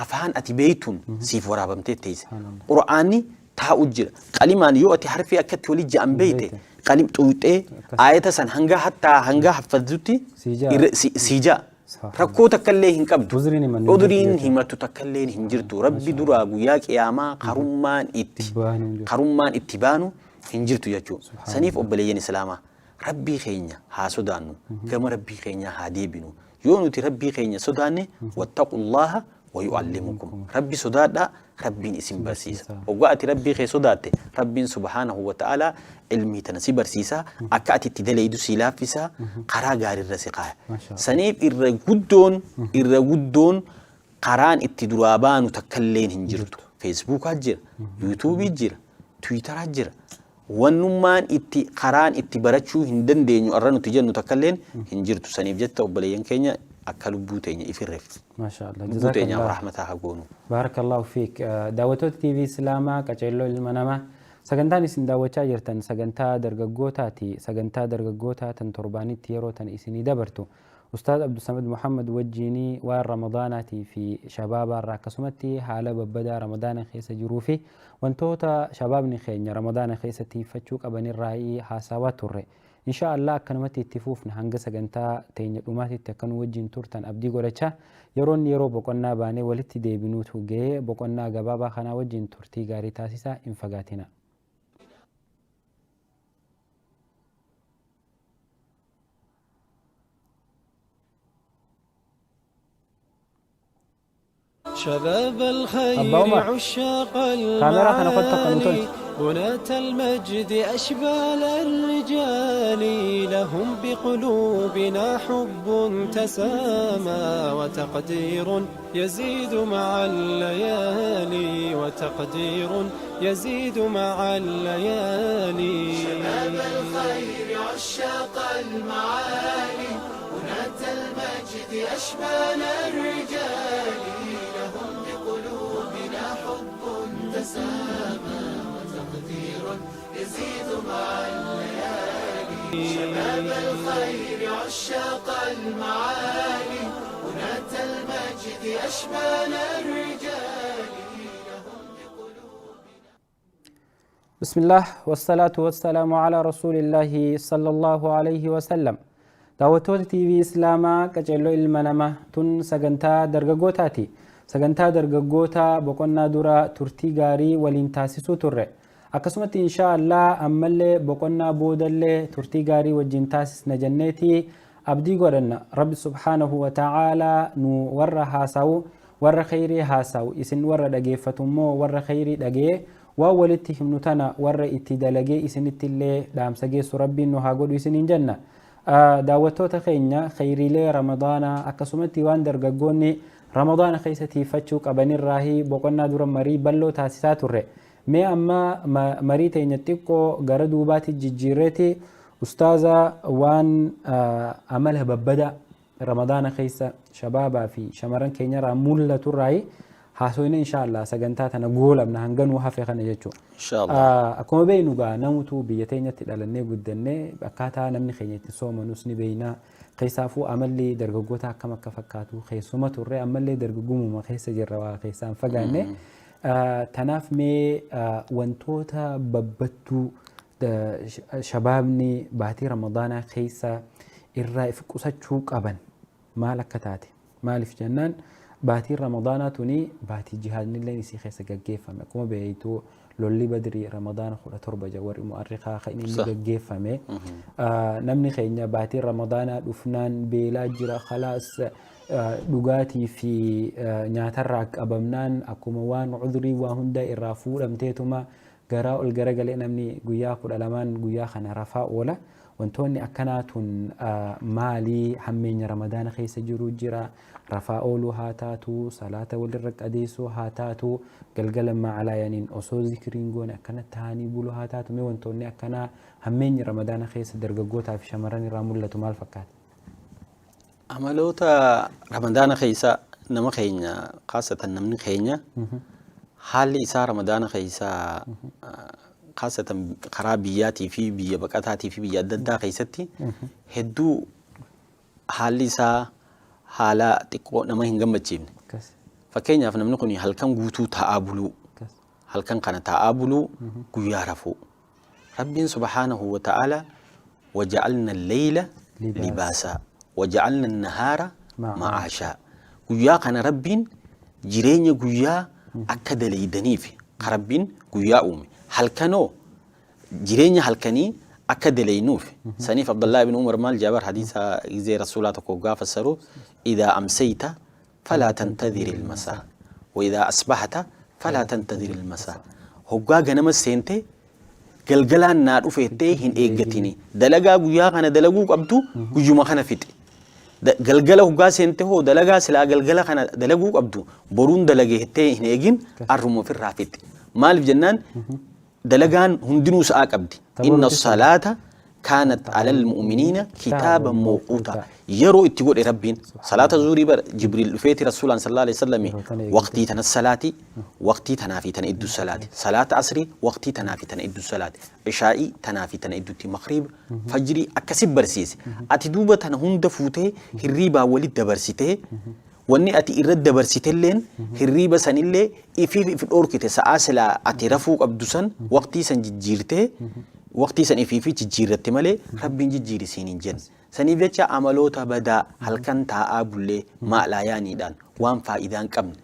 Speaker 4: afaan ati beeytuun siif waraabamtee teesse qura'aanni taa'u jira qalimaan yoo ati harfii akkatti walii ja'an beeyte qalim xuuxee ayata san hanga haffatutti siijaa rakkoo takkallee hin qabdu uduriin himatu takkallee hin jirtu rabbi duraa guyyaa qiyaamaa karummaan itti baanu hin jirtu jechuudha saniif obboleeyyan islaamaa rabbii keenya haa sodaannu gama rabbii keenya haa deebinu yoo nuti rabbii keenya sodaanne wattaqullaha ويعلمكم ربي صدادا ربي اسم برسيسا وقعت ربي خي صداته ربي سبحانه وتعالى علمي تنسي برسيسا أكاتي تدليدو سلافسا قرا غار الرسقا سنيب إرغدون قران اتدرابان تكلين هنجرتو فيسبوك هجر يوتيوب هجر تويتر هجر ونمان قران اتبرچو هندن دينيو أرانو تجنو تكلين هنجرتو سنيب جتا وبليان كينيا أكلوا بوتيني إفرف
Speaker 3: ما شاء الله جزاك الله
Speaker 4: ورحمتها حقونه
Speaker 3: بارك الله فيك دعوتوت تي في إسلاما كجيلو المنامة سجنتان إسن دعوتها جرتن سجنتا درجوتاتي سجنتا درجوتا تن ترباني تيرو تن إسني دبرتو أستاذ عبد الصمد محمد وجيني والرمضاناتي في شباب الراكسمتي حالة ببدا رمضان خيس جروفي وانتوتا شباب نخين رمضان خيستي فتشوك أبني الرأي حاسوات الرأي إن شاء الله كنمتي اتفوفنا هنگا سجنتا تين أماتي تكن وجين تورتن أبدي قولتشا يرون يرو بقولنا باني ولتي دي بنوتو جي بقولنا جبابا خنا وجين تورتي غاري تاسيسا انفقاتنا
Speaker 1: شباب الخير عشاق المعالي بناة المجد أشبال الرجال لهم بقلوبنا حب تسامى وتقدير يزيد مع الليالي وتقدير يزيد مع الليالي
Speaker 2: شباب الخير عشاق المعالي بناة المجد أشبال الرجال لهم بقلوبنا حب تسامى وتقدير يزيد مع الليالي شباب الخير عشاق المعالي بناة المجد أشبال الرجال لهم بقلوبنا.
Speaker 3: بسم الله والصلاة والسلام على رسول الله صلى الله عليه وسلم. daawwattoota TV Islaamaa qaceelloo ilma namaa tun sagantaa dargaggootaati. Sagantaa dargaggoota boqonnaa dura turtii gaarii waliin taasisuu turre. Akkasumatti inshaAllah ammallee boqonnaa boodallee turtii gaarii wajjin taasisna jenneeti abdii godhanna rabbi subhaanahu wa ta'aalaa nu warra haasawu warra khayrii haasawu isin warra dhageeffatummoo warra khayrii dhagee waan walitti himnu tana warra itti dalagee isinitti illee dhaamsa geessu rabbiin nu haa godhu isiniin jenna. daawwattoota keenya khayriilee ramadaanaa akkasumatti waan dargaggoonni ramadaana keessa tiifachuu qabanirraahi boqonnaa dura marii bal'oo taasisaa turre. mee amma marii teenya xiqqoo gara duubaatti jijjiirreeti ustaaza waan amala babbada ramadaana keessa shabaabaa fi shamarran keenyarraa mul'aturraayi haasoyne inshaallah sagantaa tana goolamna hanganuu hafe kana jechuudha. Inshaallah. Akkuma beeynu gaa namutu biyya teenyatti dhalannee guddannee akkaataa namni keenya itti soomanus ni beeyna. Keessaafuu amalli dargaggoota akkam akka fakkaatu keessuma turre ammallee dargaggummaa keessa jirra waa keessaan fagaanne. Tanaaf mee wantoota babbattuu shabaabni baatii ramadaanaa keessa irraa if qusachuu qaban maal akka taate maaliif jennaan baatii ramadaanaa tuni baatii jihaadnillee isii keessa gaggeeffame akkuma beeytu lolli badrii ramadaana 17 warri mu'arrikaa kan inni gaggeeffame namni keenya baatii ramadaanaa dhufnaan beelaa jira khalaas dhugaatii fi nyaatarraa qabamnaan akkuma waan udrii waa hunda irraa fuudhamteetuma garaa ol garagalee namni guyyaa 12 guyyaa kana rafaa oola. wantoonni akkanaatun maalii hammeenya ramadaana keessa jiru jira rafaa ooluu haa taatu salaata walirra qadeessuu haa taatu galgala maalaayaniin osoo zikriin goone akkana taanii buluu haa taatu mee wantoonni akkanaa hammeenyi ramadaana keessa dargaggootaa fi shamarran irraa mul'atu maal fakkaata?
Speaker 4: Amaloota ramadaana keessa nama keenya khaasatan namni keenya haalli isaa ramadaana keessa khaasatan karaa biyyaatii fi biyya baqataatii fi biyya adda addaa keessatti hedduu haalli isaa haala xiqqoo nama hin gammachiifne. Fakkeenyaaf namni kun halkan guutuu taa'aa buluu halkan kana taa'aa buluu guyyaa rafuu. Rabbiin subhaanahu wa ta'ala waja'alna al-layla libaasaa waja'alna an-nahaara ma'aashaa. Guyyaa kana Rabbiin jireenya guyyaa akka dalaydaniif Rabbiin guyyaa uume. halkanoo jireenya halkanii akka dalaynuuf saniif Abdullah ibn Umar maal jabar hadiisa gizee rasuulaa tokko gaafa saru idhaa amsayta falaa tantadhir ilmasaa wa idhaa asbahata falaa tantadhir ilmasaa. Hoggaa ganama seente galgalaan naa dhufeettee hin eeggatini dalagaa guyyaa kana dalaguu qabdu guyyuma kana fixe. Galgala hoggaa seente hoo dalagaa silaa galgala kana dalaguu qabdu boruun dalageettee hin eegin arruma ofirraa fixe. Maaliif jennaan دلقان هندنو ساقبدي إن الصلاة كانت على المؤمنين كتابا موقوتا يرو اتقول ربين صلاة زوري بر جبريل فيتي رسول الله صلى الله عليه وسلم وقتي تنا الصلاة وقتي تنافي تنئدو الصلاة صلاة عصري وقتي تنافي تنئدو الصلاة عشائي تنافي تنئدو مغرب فجري أكسب برسيس أتدوبة هند فوته هريبا ولد برسيته wanni ati irra dabarsitelleen hirriba sanillee ifi dhorkite sa'a sila ati rafuu qabdu san waqtii san jijjiirte waqtii san ifi jijjiirratte malee rabbiin jijjiirisiin hin jenne. Saniif jecha amaloota badaa halkan taa'aa bullee maalaayaaniidhaan waan faayidaan qabne.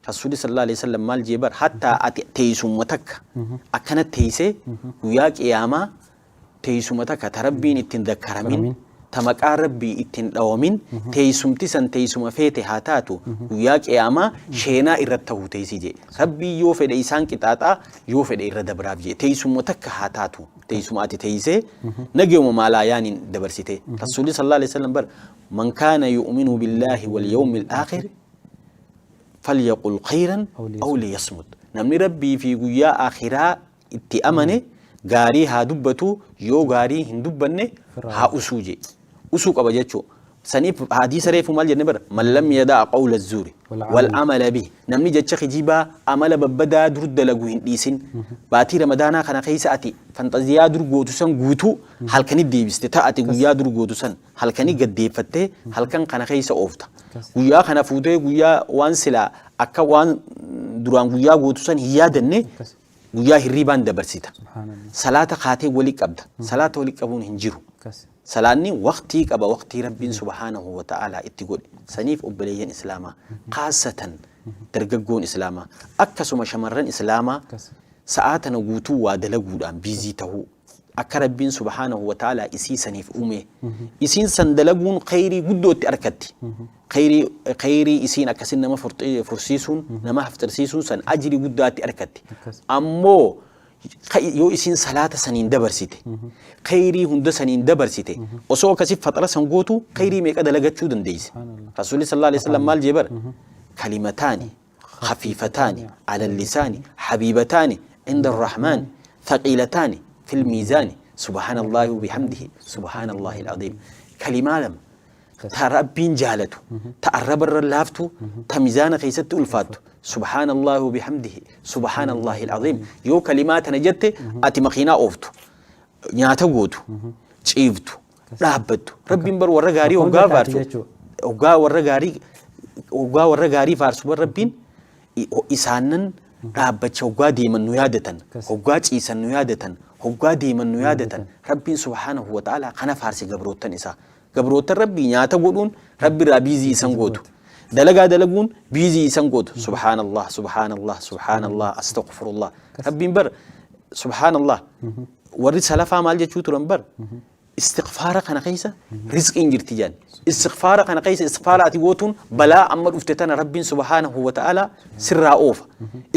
Speaker 4: Rasuulli sallallahu alaihi wasallam maal jeebar hatta ati teessuma takka akkana teessee guyyaa qiyaamaa teessuma takka tarabbiin ittiin dakkaramin tamaqaa rabbii ittiin dhawamin teessumti san teessuma feete haa taatu guyyaa qiyaamaa sheenaa irratti ta'uu teessii jee rabbii yoo fedhe isaan qixaaxaa yoo fedhe irra dabraaf jee teessuma takka haa taatu teessuma ati teessee nageema maalaayaaniin dabarsite. Rasuulli sallallahu alaihi wasallam bar man kaana yu'minu billaahi wal yawmil aakhir falyaqul khayran aw liyasmut. Namni rabbii fi guyyaa aakhiraa itti amane gaarii haa dubbatu yoo gaarii hin dubbanne haa usuu jee. usuu qaba jechuu saniif hadiisa reefu maal jenne bara man lam yadaa qawla zuuri wal amala bi namni jecha kijibaa amala babbadaa dur dalagu hin dhiisin baatii ramadaanaa kana keessa ati fantaziyaa dur gootu san guutuu halkanii deebiste ta'ati guyyaa dur gootu san halkanii gaddeeffattee halkan kana keessa oofta guyyaa kana fuutee guyyaa waan silaa akka waan duraan guyyaa gootu san hin yaadanne guyyaa hirribaan dabarsita. Salaata kaatee walii qabda salaata walii qabuun hin jiru. Salaanni waqtii qaba waqtii rabbiin subhaanahu wa ta'ala itti godhe. Saniif obboleeyyan islaamaa khaasatan dargaggoon islaamaa akkasuma shamarran islaamaa sa'aatana guutuu waa dalaguudhaan biizii tahuu akka rabbiin subhaanahu wa ta'ala isii saniif uume isiin san dalaguun khayrii guddootti arkatti khayrii isiin akkasin nama fursiisuun nama hafxirsiisuun san ajrii guddaatti arkatti ammoo yoo isiin salaata saniin dabarsite khayrii hunda saniin dabarsite osoo akkasif faxara san gootu khayrii meeqa dalagachuu dandeeyse rasuulli sallallahu alaihi wasallam maal jebar kalimataani خفيفتان على اللسان حبيبتان عند الرحمن ثقيلتان في الميزان سبحان الله وبحمده سبحان الله العظيم كلمة لم تربين جالته تقرب الرلافتو تميزان خيست ألفاتو سبحان الله وبحمده سبحان الله العظيم يو كلمات نجت أتي مخينا أوفتو نياتا قوتو شيفتو لابتو ربين بر ورغاري وقا فارسو وقا ورغاري فارسو ربين isaanan dhaabbacha hoggaa deeman nu yaadatan hoggaa ciisan nu yaadatan hoggaa deeman nu yaadatan rabbiin subhaanahu wa ta'ala kana faarsi gabroottan isaa gabroottan rabbii nyaata godhuun rabbi irraa biizii isan gootu dalagaa dalaguun biizii isan gootu subhaanallah subhaanallah subhaanallah astaghfirullah rabbiin bar subhaanallah warri salafaa maal jechuu turan bar istighfaara kana keessa rizqiin jirti jaan istighfaara kana keessa istighfaara ati gootuun balaa amma dhufte tana rabbiin subhaanahu wa ta'ala sirraa oofa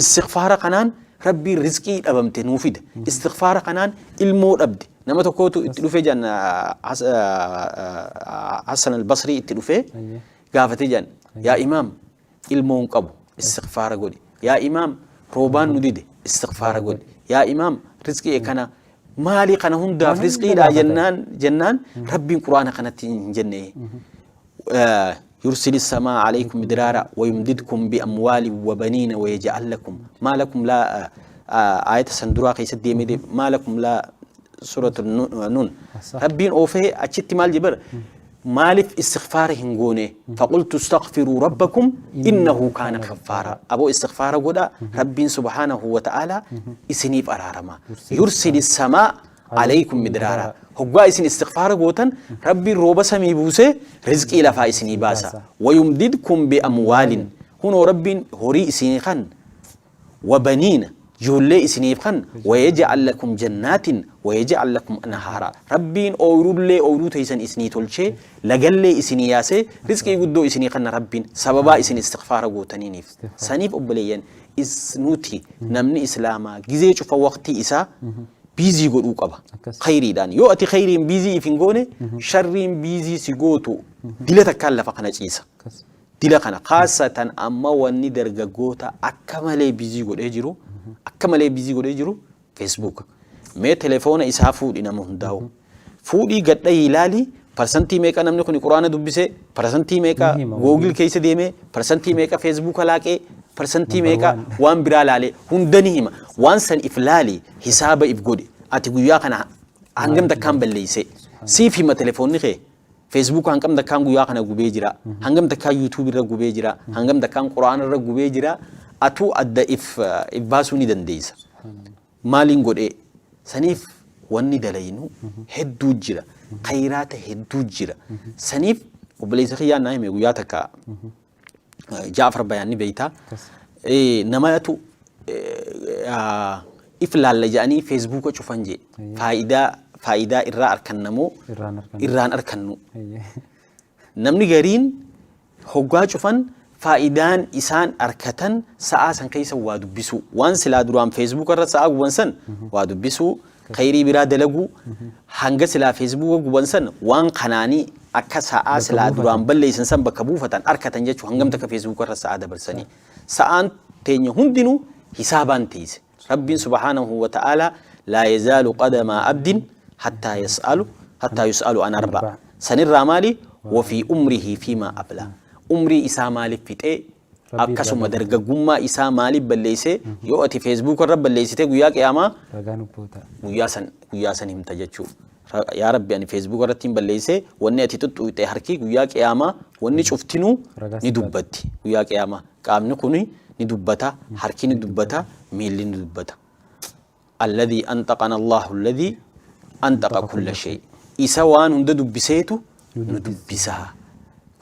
Speaker 4: istighfaara kanaan rabbiin rizqii dhabamte nuu fida istighfaara kanaan ilmoo dhabde nama tokkootu itti dhufe jaan Hasan al-Basri itti dhufe gaafate jaan yaa imaam ilmoon qabu istighfaara godhi yaa imaam roobaan nu dide istighfaara godhi yaa imaam rizqii kana مالي قنا هندا فرزقي لا جنان ربي القرآن قنات جنة يرسل السماء عليكم مدرارا ويمددكم بأموال وبنين ويجعل لكم ما لكم لا آية سندرا قيس الديمي ما لكم لا سورة النون ربي أوفي أشتي مال جبر مالف استغفارهم قوني فقلت استغفروا ربكم إنه كان غفارا أبو استغفار قودا ربي سبحانه وتعالى إسنيف أرارما يرسل السماء عليكم مدرارا هو إسن استغفار قوتن ربي روبا سمي بوسي رزق إلى فايسني باسا ويمددكم بأموال هنا ربي هوري إسني خان وبنين جولي إسنيف خان ويجعل لكم جنات ويجعل لكم أنهارا ربين أورود لي أورود هيسن إسني تولشي لقل لي إسني ياسي رزقي قدو إسني خان ربين سببا إسن استغفار قوتنينيف سنيف أبليين إسنوتي نمني إسلاما جزيج فوقتي إسا بيزي قدو قبا خيري دان يؤتي خيرين بيزي فنقوني شرين بيزي سيقوتو دلتا كالفا قناج إيسا دلتا قنا خاصة أما واني درقا قوتا أكمالي بيزي قد إجرو akkamalee bizii godhee jiru Facebook mee telefoona isaa fuudhi nama hundaa'u fuudhii gadhee ilaali persentii meeqa namni kun quraana dubbise persentii meeqa Google keessa deeme persentii meeqa Facebook laaqee persentii meeqa waan biraa laale hundani hima waan san if laali hisaaba if godhe ati guyyaa kana hangam takkaan balleeyse siif hima telefoonni kee Facebook hangam takkaan guyyaa kana gubee jira hangam takkaan YouTube irra gubee jira hangam takkaan quraana irra gubee jira أتو أدى إف باسوني دنديسا مالين قد إيه سنيف واني دلينو هدو جرا خيرات هدو جرا سنيف وبليس خيان نايم وياتك جعفر بياني بيتا إيه نماتو إفلال لجاني فيسبوك شوفانجي فائدة إرّا أركنمو إرّان أركنو نمني غيرين هوغا شوفان فائدان إسان أركتن ساعة كيس وادو بيسو وان سلا دروام فيسبوك الرا ساعة وانسن وادو بيسو خيري برا دلقو هنگ سلا فيسبوك وانسن وان قناني أكا ساعة سلا دروام بل سنسن بكبوفتن أركتن جاتو هنگم تك فيسبوك الرا ساعة دبرسني ساعة تيني هندنو حسابان تيز رب سبحانه وتعالى لا يزال قدم عبد حتى يسأل عن أربع سنر مالي وفي أمره فيما أبلى umrii isaa maaliif fixee akkasuma dargaggummaa isaa maaliif balleessee yoo ati Facebook irra balleessite guyyaa qiyaamaa guyyaa san himta jechuu yaa rabbi ani Facebook irratti hin balleessee wanni ati tuttuute harki guyyaa qiyaamaa wanni cuftinuu ni dubbatti guyyaa qiyaamaa qaamni kun ni dubbata harki ni dubbata miilli ni dubbata alladhi antaqana Allahu alladhi antaqa kulla shay isa waan hunda dubbiseetu nu dubbisaa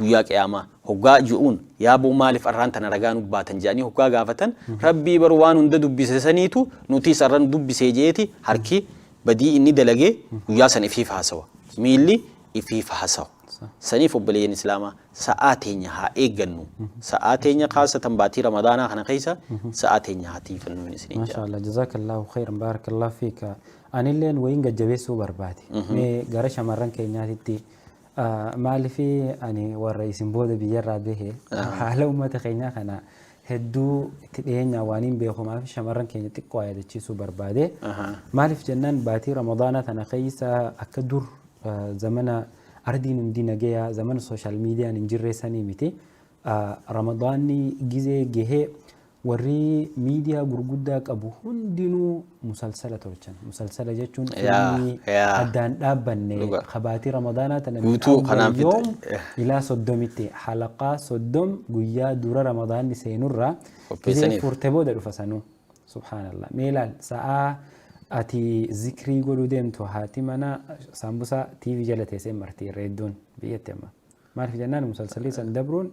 Speaker 4: guyyaa qiyaamaa hoggaa ju'uun yaabuu maaliif arraan tana ragaa nu baatan jedhanii hoggaa gaafatan rabbii bar waan hunda dubbise saniitu nuti sarran dubbisee jeeti harki بدي إني دلقي وياسن إفيف هاسوا ميلي إفيف هاسوا سنيف بلين إسلاما ساعتين ها إيجنو ساعتين خاصة باتي رمضان خنا خيسة ساعتين هاتي فنون سنين
Speaker 3: ما شاء الله جزاك الله خيرا بارك الله فيك أنا اللين وين جبيسو برباتي مي قرش مرن كينياتي مالي في أني والرئيس بود بيجرى به حاله ما تخينا خنا هدو تدين وانين بيخو ما في شمرن كينياتي قاعد تشيسو بربادي مالي في جنان باتي رمضان أنا خيسة أكدر زمنا أردين دينا جيا زمن السوشيال ميديا نجري سني متي رمضاني جه وري ميديا غرغداك أبو هندينو مسلسلة تورچن مسلسلة جتون فيلمي أدان أبني خباتي رمضان تنمي يوم إلى صدومتي حلقة صدوم جويا دورة رمضان نسينورا كذا فرتبو درو فسنو سبحان الله ميلال ساعة أتي ذكري قولوا ديم تو هاتي منا سامبوسا تي في جلتي سمرتي ريدون بيتما ما في جنان مسلسلي سندبرون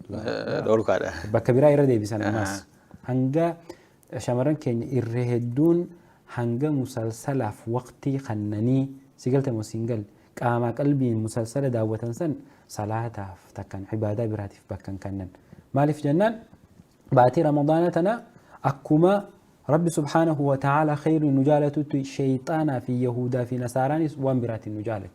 Speaker 4: دور كذا
Speaker 3: بكبيرة يردي بسنا الناس هنجا شمرن كين الرهدون هنجا مسلسل في وقتي خنني سجلت مسنجل كاما قلبي مسلسل دعوة سن صلاة تكن عبادة براتي بكن كنن ما في جنان باتي رمضان تنا أكما رب سبحانه وتعالى خير النجالة شيطانا في يهودا في نصاراني وان برات النجالة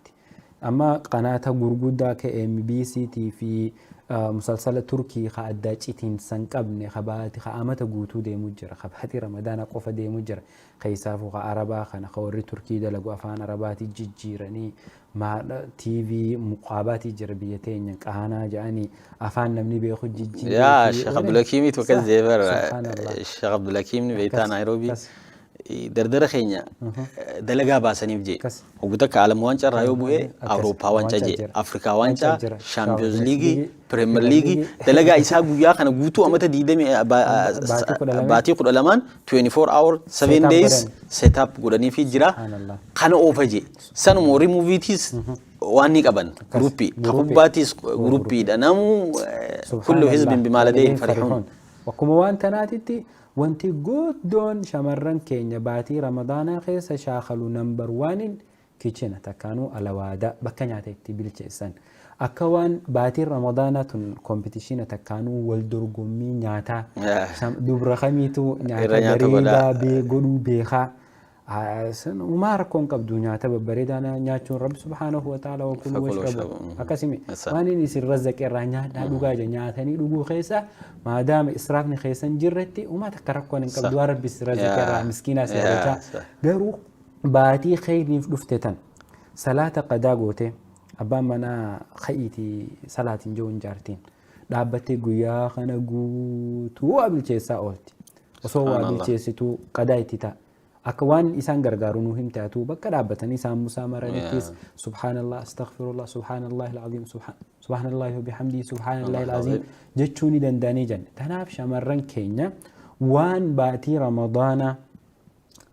Speaker 3: أما قناة غرغودا KMBC في مسلسل تركي خاداتين سنقبني خباتي خامته غوتو دي مجر خباتي رمضان قف دي مجر خيسافو عربا خنا خوري تركي دلغو افان عرباتي ججيرني ما تي في مقاباتي جربيتين قانا جاني افان نمني بيخو ججي
Speaker 4: يا شيخ عبد الحكيم توكزيبر الشيخ عبد الحكيم بيتا نيروبي دردر خينيا دلغا باسني بجي وقتك عالم وانچا رايو بوه اوروبا وانچا جي افريكا وانچا شامبيونز ليغي بريمير ليغي دلغا إسا غويا خنا غوتو امتا ديدمي باتي قد علمان 24 اور 7 days set up غداني في جرا خنا اوفجي سن موري موفيتيس واني قبن جروبي حباتيس جروبي دنامو كل حزب بما لديهم فرحون
Speaker 3: وكما وانت ناتيتي وانتي قد دون شمرن كينيا باتي رمضان خيسا شاخلو نمبر 1 كيتشينا تكانو الوادا بكنياتي تبيلچ إسان أكوان باتي رمضان تن كومبيتيشن تكانو والدرغمي نياتا دبر خميتو نياتا بريدا بيقولو بيخا وما ركون قبدو نياتا ببريدانا نياتشون رب سبحانه وتعالى وكل وشربو أكاسمي واني نسير رزق الرانيا دوغا نياتاني دوغو خيسا ما دام إسرافني خيسان جرتي وما تكركون قبدو رب رزق الرانيا مسكينة سيرجا غيرو باتي خير نفتتن صلاة قداغوتي أبا منا خيتي صلاة جون جارتين دابتي قويا خنا قوتو أبلچيسا أولتي وصووا أبلچيسيتو قدايتي تا أكوان إسان غرغارونو هم تاتو بكا دابتني إسان مسامرة نتيس سبحان الله استغفر الله سبحان الله العظيم سبحان الله وبحمده سبحان الله العظيم جتشوني دنداني جن تناف شمرن كينيا وان باتي رمضان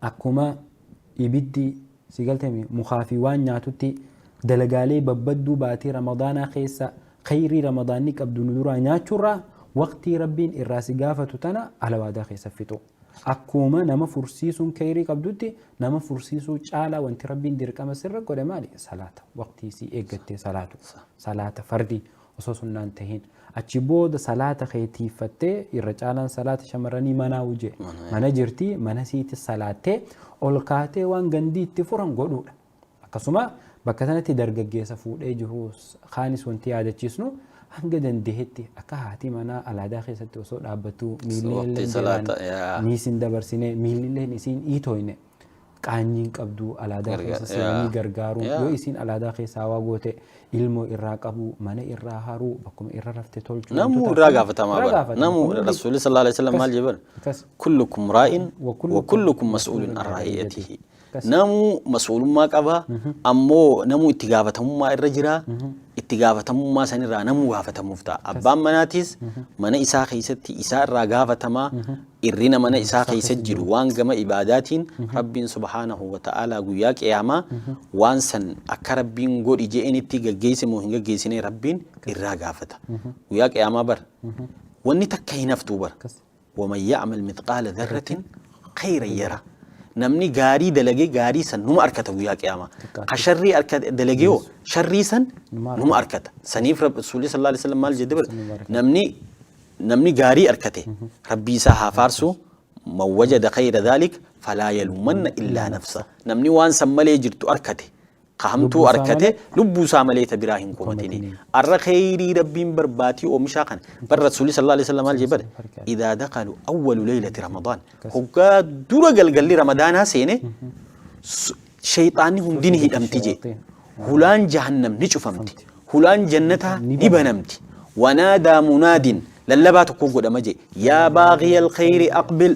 Speaker 3: أكما يبدي سيقلتمي مخافي وان ناتوتي دلقالي ببدو باتي رمضان خيسا خيري رمضانيك أبدو ندورا ناتشورا وقتي ربين الراسي قافة تنا على وادا خيسا فتو أكوما نما فرسيسون كيري قبدوتي نما فرسيسو چالا وانت ربين ديرك أما سرق قد مالي صلاة وقتي سي إيقتي صلاة فردي وصوصنا نانتهين أتشبود صلاة خيتي فتي الرجالان صلاة شمراني منا وجه منا جرتي منا سيتي صلاة أولكاتي وان غندي تفرن قدود أكسما بكتنتي درجة فود جهوس خانس وانتي عادة جسنو hanga dandeetti akka haati mana alaadaa keessatti osoo dhaabbattu miillee niisin dabarsine miillee isiin iitoyne qaanyiin qabdu alaadaa keessa seeranii gargaaru yoo isiin alaadaa keessaa waa goote ilmoo irraa qabu mana irraa haruu bakkuma irra rafte tolchu
Speaker 4: namu irraa gaafatamaa namu rasuulli sallallahu alaihi wasallam maal jedhan kullukum raa'in wa kullukum mas'uulun an raa'iyatihi namu mas'uulummaa qaba ammoo namu itti gaafatamummaa irra jira itti gaafatamummaa sanirraa namu gaafatamuuf ta'a abbaan manaatis mana isaa keessatti isaa irraa gaafatamaa irrina mana isaa keessatti jiru waan gama ibaadaatiin rabbiin subhaanahu wa ta'ala guyyaa qiyaamaa waan san akka rabbiin godhi je'enitti gaggeesse moo hin gaggeessine rabbiin irraa gaafata guyyaa qiyaamaa bar wanni takka hin haftuu bar waman ya'mal mithqaala dharratin khayran yara namni gaarii dalagee gaarii san numa arkata guyyaa qiyaamaa ka sharrii dalagee sharrii san numa arkata saniif rasuulli sallallahu alaihi wasallam maal jedhe namni gaarii arkate rabbii isaa haa faarsu man wajada khayra dhalik falaa yalumanna illaa nafsa namni waan san malee jirtu arkate qahamtuu arkate lubbuu isaa malee ta biraa hin qumatini arra khayrii rabbiin barbaatii oomishaa kan bar rasuulli sallallahu alaihi wasallam maal jedhe idha daqalu awwalu laylati ramadan hoggaa dura galgalli ramadaanaa seene shayxaanni hundini hidhamti je hulaan jahannam ni cufamti hulaan jannataa ni banamti wanaadaa munaadin lallabaa tokko godhama je yaa baaqiyal khayri aqbil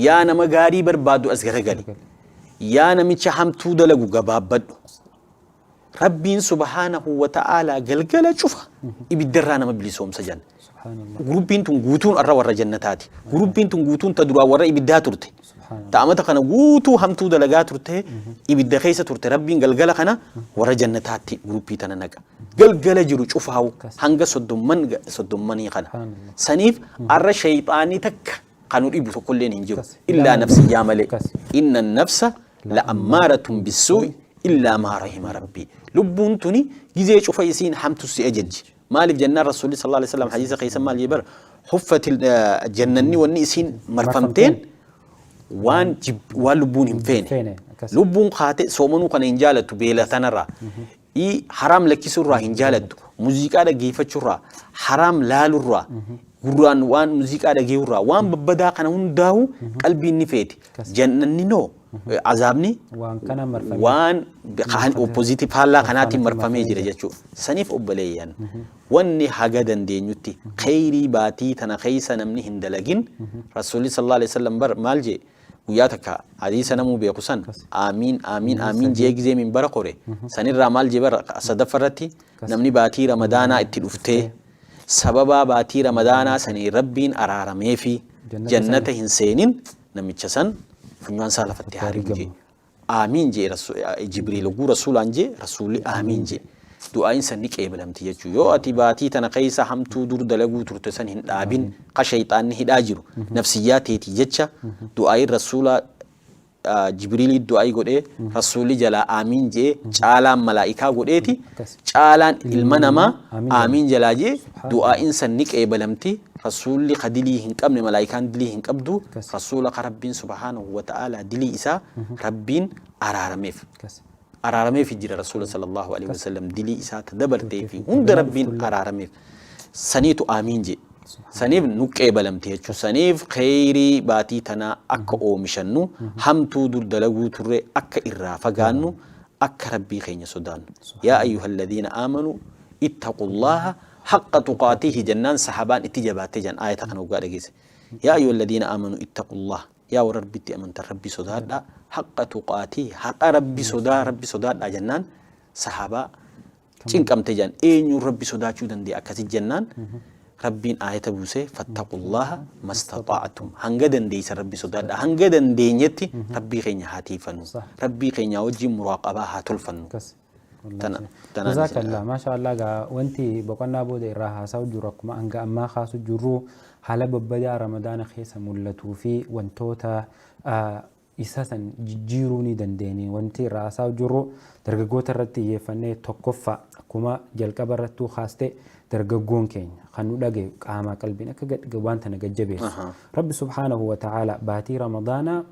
Speaker 4: yaa nama gaarii barbaadu as garagali yaa namicha hamtuu dalagu gabaabbadhu rabbiin subhaanahu wa ta'ala galgala cufa ibiddarraa nama bilisoomsa jan gurubbiin tun guutuun arra warra jannataati gurubbiin tun guutuun ta duraa warra ibiddaa turte ta'amata kana guutuu hamtuu dalagaa turte ibidda keessa turte rabbiin galgala kana warra jannataatti gurubbii tana naqa galgala jiru cufaawu hanga soddommanii kana saniif arra shayxaanii takka kanu dhibu tokkolleen hin jiru illaa nafsiyyaa malee inna nafsa la'ammaaratun bisuu'i illaa maa rahima rabbii lubbuun tuni gizee cufa isiin hamtu si ajajji maaliif jennaan rasuulli sallallahu alaihi wasallam hadiisa keessa maal jedhe bara huffatil jannanni wanni isiin marfamteen waan lubbuun hin feene lubbuun kaate soomanuu kana hin jaalattu beela tanarraa haram lakkisuurraa hin jaalattu muuziqaa dhaggeeffachuurraa haram laaluurraa gurraan waan muuziqaa dhageeyurraa waan babbadaa kana hundaa'u qalbiin ni feeti jannanni noo azabni waan oppositive faallaa kanaatiin marfamee jira jechuudha saniif obboleeyyan wanni haga dandeenyutti khayrii baatii tana keessa namni hin dalagin rasuulli sallallahu alaihi wasallam bar maal jee guyyaa takka hadiisa namuu beeku san aamiin jee gizee min bara qore sanirraa maal jee bara sadaffarratti namni baatii ramadaanaa itti dhuftee sababa baatii ramadaanaa sanii rabbiin araaramee fi jannata hin seenin namicha san funyaan isaa lafatti haaribu jee aamiin jee jibriil oguu rasuulaan jee rasuulli aamiin jee du'aayin san ni qeebalamti jechuu yoo ati baatii tana keessa hamtuu dur dalaguu turte san hin dhaabin ka shayxaanni hidhaa jiru nafsiyyaa teeti jecha du'aayin rasuula jibriilii du'aayi godhee rasuulli jalaa aamiin jee caalaan malaa'ikaa godheeti caalaan ilma namaa aamiin jalaa jee du'aayin san ni qeebalamti rasuulli ka dilii hin qabne malaa'ikaan dilii hin qabdu rasuula ka rabbiin subhaanahu wa ta'ala dilii isaa rabbiin araarameef jira rasuula sallallahu alaihi wasallam dilii isaa tadabartee fi hunda rabbiin araarameef saniitu aamiin jee saniif nu qeebalamte jechuudha saniif khayrii baatii tanaa akka oomishannu hamtuu dur dalaguu turre akka irraa fagaannu akka rabbii keenya sodaannu yaa ayyuhalladhiina aamanuu ittaqullaha haqqa tuqaatihi jennaan sahabaan itti jabaatee jan aayata kana waggaa dhageesse yaa ayyuhalladhiina aamanuu ittaqullaha yaa warra rabbitti amantan rabbi sodaadhaa haqqa tuqaatihi haqa rabbi sodaadhaa jennaan sahabaa cinqamte jan eenyuun rabbi sodaachuu dandeenya akkasi jennaan rabbiin aayata buusee fattaqullaha mastata'tum hanga dandeeysa rabbi sodaadha hanga dandeenyetti rabbii keenya haa tiifannu rabbii keenya wajjin muraaqabaa haa tolfannu
Speaker 3: jazakallah maashaallah gaa wanti boqonnaa booda irraa haasa'u jiru akkuma hanga ammaa kaasu jirru haala babbadaa ramadaana keessa mul'atuu fi wantoota isa san jijjiiruu ni dandeenye wanti irraa haasa'u jiru dargaggoota irratti xiyyeeffannee tokkoffaa akkuma jalqaba irrattuu kaastee dargaggoon keenya kan nu dhagaye qaama qalbiin akka waan tana gajjabeessu rabbi subhaanahu wa ta'ala baatii ramadaanaa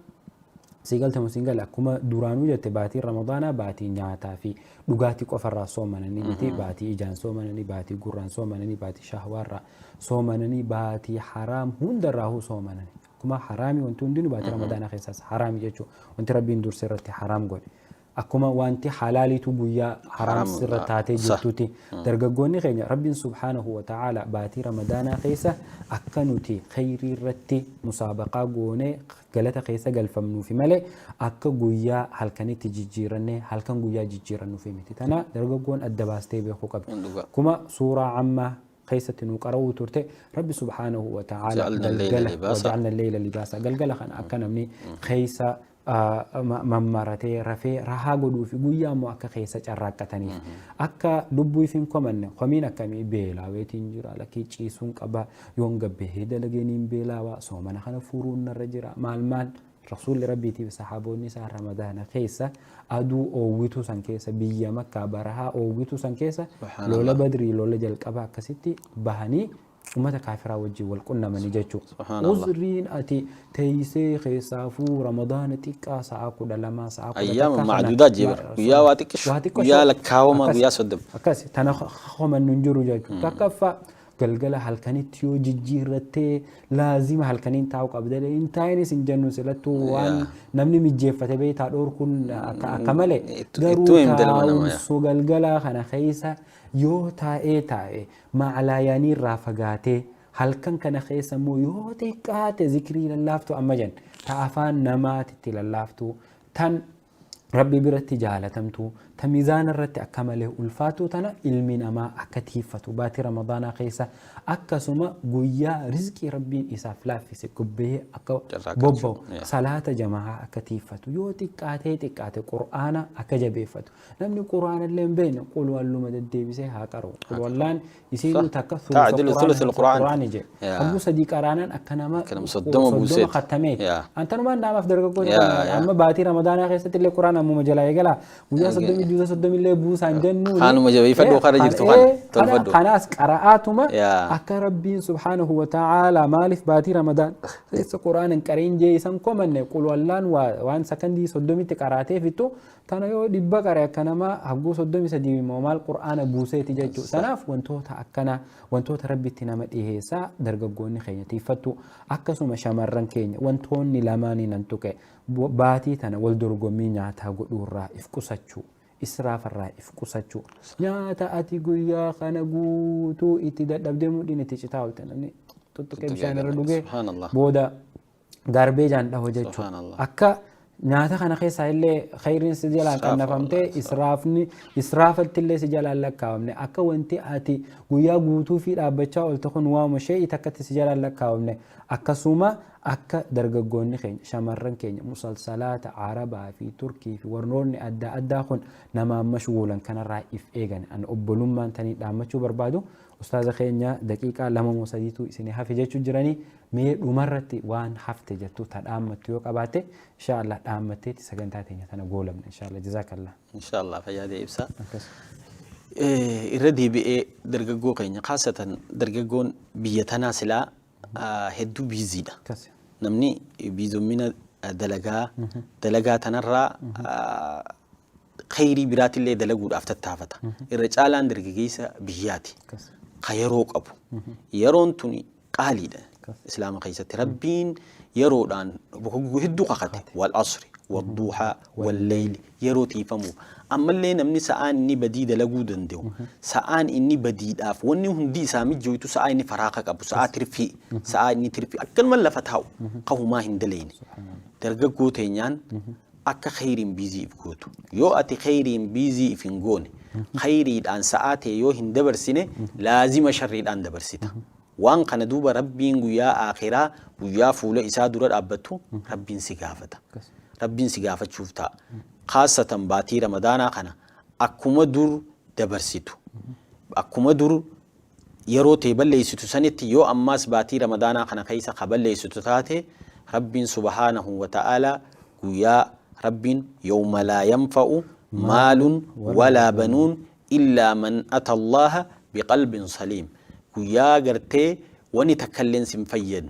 Speaker 3: sigaltamu singal akkuma duraanuu jette baatii ramadaanaa baatii nyaataa fi dhugaatii qofarraa soomananii miti baatii ijaan soomananii baatii gurraan soomananii baatii shahwaarraa soomananii baatii haraam hundarraa soomananii akkuma haraamii wanti hundinuu baatii ramadaanaa keessaas haraamii jechuudha wanti rabbiin dursa irratti haraam godhe akkuma wanti halaaliitu guyyaa haraam sirra taatee jirtuti dargaggoonni keenya rabbiin subhaanahu wa ta'ala baatii ramadaanaa keessa akka nuti khayrii irratti musaabaqaa goonee galata keessa galfamnuufi malee akka guyyaa halkanitti jijjiirannee halkan guyyaa jijjiirannuufi miti tana dargaggoon adda baastee beekuu qabdi kuma suuraa ammaa keessatti nu qara'uu turte rabbi subhaanahu wa ta'ala waja'alna al-layla libaasa galgala kana akka namni keessa mammaratee rafee rahaa godhuu fi guyyaa immoo akka keessa carraaqqataniif akka lubbuu hin komanne komiin akkamii beelaaweetiin jira lakkii ciisuun qaba yoon gabbee dalageen hin beelaawaa soomana kana furuun narra jira maal رسول ربي تي صحابوني سا رمضان كيسا أدو أوغيتو سان كيسا بيا مكة برها أوغيتو سان كيسا لولا بدري لولا جلق أبا كسيتي بهني ومتى كافرا وجي والقلنا من جاتشو وزرين أتي تيسي خيسافو رمضان تيكا ساعكو دلما ساعكو
Speaker 4: أيام معدودات جبر ويا واتكش ويا لكاوما ويا صدم
Speaker 3: أكاسي تانا خما ننجرو جاتشو تكفى قلقلا هالكنيت يو جيجيرتي لازم هالكنين تاو قبدل انتايني سنجنو سلتو وان نمني مجيفة بيتا دور كن أكمله درو تاو قلقلا خنا خيسا يو تاي ما على ياني رافقاتي هالكن كان خيسا مو يو تيكاتي ذكري للافتو أمجن تافان نماتي للافتو تن ربي برتي جالتمتو تميزان الرتي أكمله ألفاتو تنا علمنا ما أكتيفتو باتي رمضان خيسا أكسما قويا رزقي ربي إساف لافي سكبه أكو بوبو صلاة جماعة أكتيفتو يو تكاتي قرآن أكجبيفتو نمني قرآن اللي بين قول والله مدد بيسي هاكرو قول والله يسيرو تكثر
Speaker 4: تعدل ثلث القرآن
Speaker 3: أبو صديق أرانا أكنما
Speaker 4: صدوم بوسيت
Speaker 3: ختمي أنت نما نعم أفدر قول أما باتي رمضان خيسا تلي قرآن أمو مجلا يقلا ويا صدومي جوزا صدومي اللي بوسان جنو
Speaker 4: خانو مجبي فدو خارج
Speaker 3: تلفدو خناس قراءاتما أكا ربي سبحانه وتعالى مالف باتي رمضان ليس قرآن كرين جي سن كومن يقول والله وان سكندي صدومي تقراتي فيتو تانا يو دبا قرأ كنما حقو صدومي سديمي مومال قرآن بوسيتي جيجو سناف وانتوتا أكنا وانتوتا ربي تنامت إيهيسا درققوني خينتي فتو أكا سوما شمرن كيني وانتوني لاماني ننتوكي باتي تانا والدرقومي نعتا قدورا إفكساتشو إسراف الرأي إفكساتشو نعتا أتي قويا خانا قوتو إتي دابدمو ديني تيشتاو تنامني تتوكي بشان الردوغي بودا غاربيجان له جيجو أكا نعتا خانا خيسا اللي خيرين سجلال كان نفهمتي إسرافت اللي سجلال لك كاومني أكا وانتي آتي قويا قوتو في رابچا والتخون وامو شيء تكت سجلال لك كاومني أكا سوما أكا درققوني خين شمرن كين مسلسلات عربة في تركي في ورنورني أدى خون نما مشغولا كان رائف إيغان أن أبلوم من تاني دامتشو بربادو أستاذ خينيا دقيقة لما موساديتو إسيني حافي جيتشو جراني مير أمرتي وان حفتي جتو تدامتو يوك أباتي إن شاء الله دامتي تساقنتاتي نتانا قولم إن شاء الله جزاك الله
Speaker 4: إن شاء الله فيادي إبسا إردي بإيه درققو خينيا خاصة درققون بيتنا سلا هدو بيزيدا نمني بيزو من دلقا تنرى خيري برات اللي دلقو أفتت تافتا الرجال عند رجيسة بياتي خيروك أبو يرون توني قالي ده إسلام خيسة ربين يرون هدو قاقته والعصر والضحى والليل يروتي فمو أما اللي نمني سآن إني بديد لقود اندو سآن إني بديد آف واني هم دي سامي جويتو سآن إني فراقك أبو سآن ترفي سآن إني ترفي أكل من لفتاو قهو ما هندلين درقا قوتين أكا خيرين بيزي إفقوتو يو أتي خيرين بيزي إفنقوني خيرين أن سآتي يو هندبر سنة لازم شرين أن دبر ستا وان قنا دوبا ربين قويا آخرا قويا فولا إسا دورات أبتو ربين سقافتا ربين سقافت شوفتا خاصة باتي رمضانا قنا أكما دور دبرسيتو أكما دور يرو تيبال ليسيتو سنتي يو أماس باتي رمضانا قنا خيسا قبل ليسيتو تاتي ربين سبحانه وتعالى قويا ربين يوم لا ينفع مال ولا بنون إلا من أتى الله بقلب سليم قويا قرتي واني تكلن سنفيد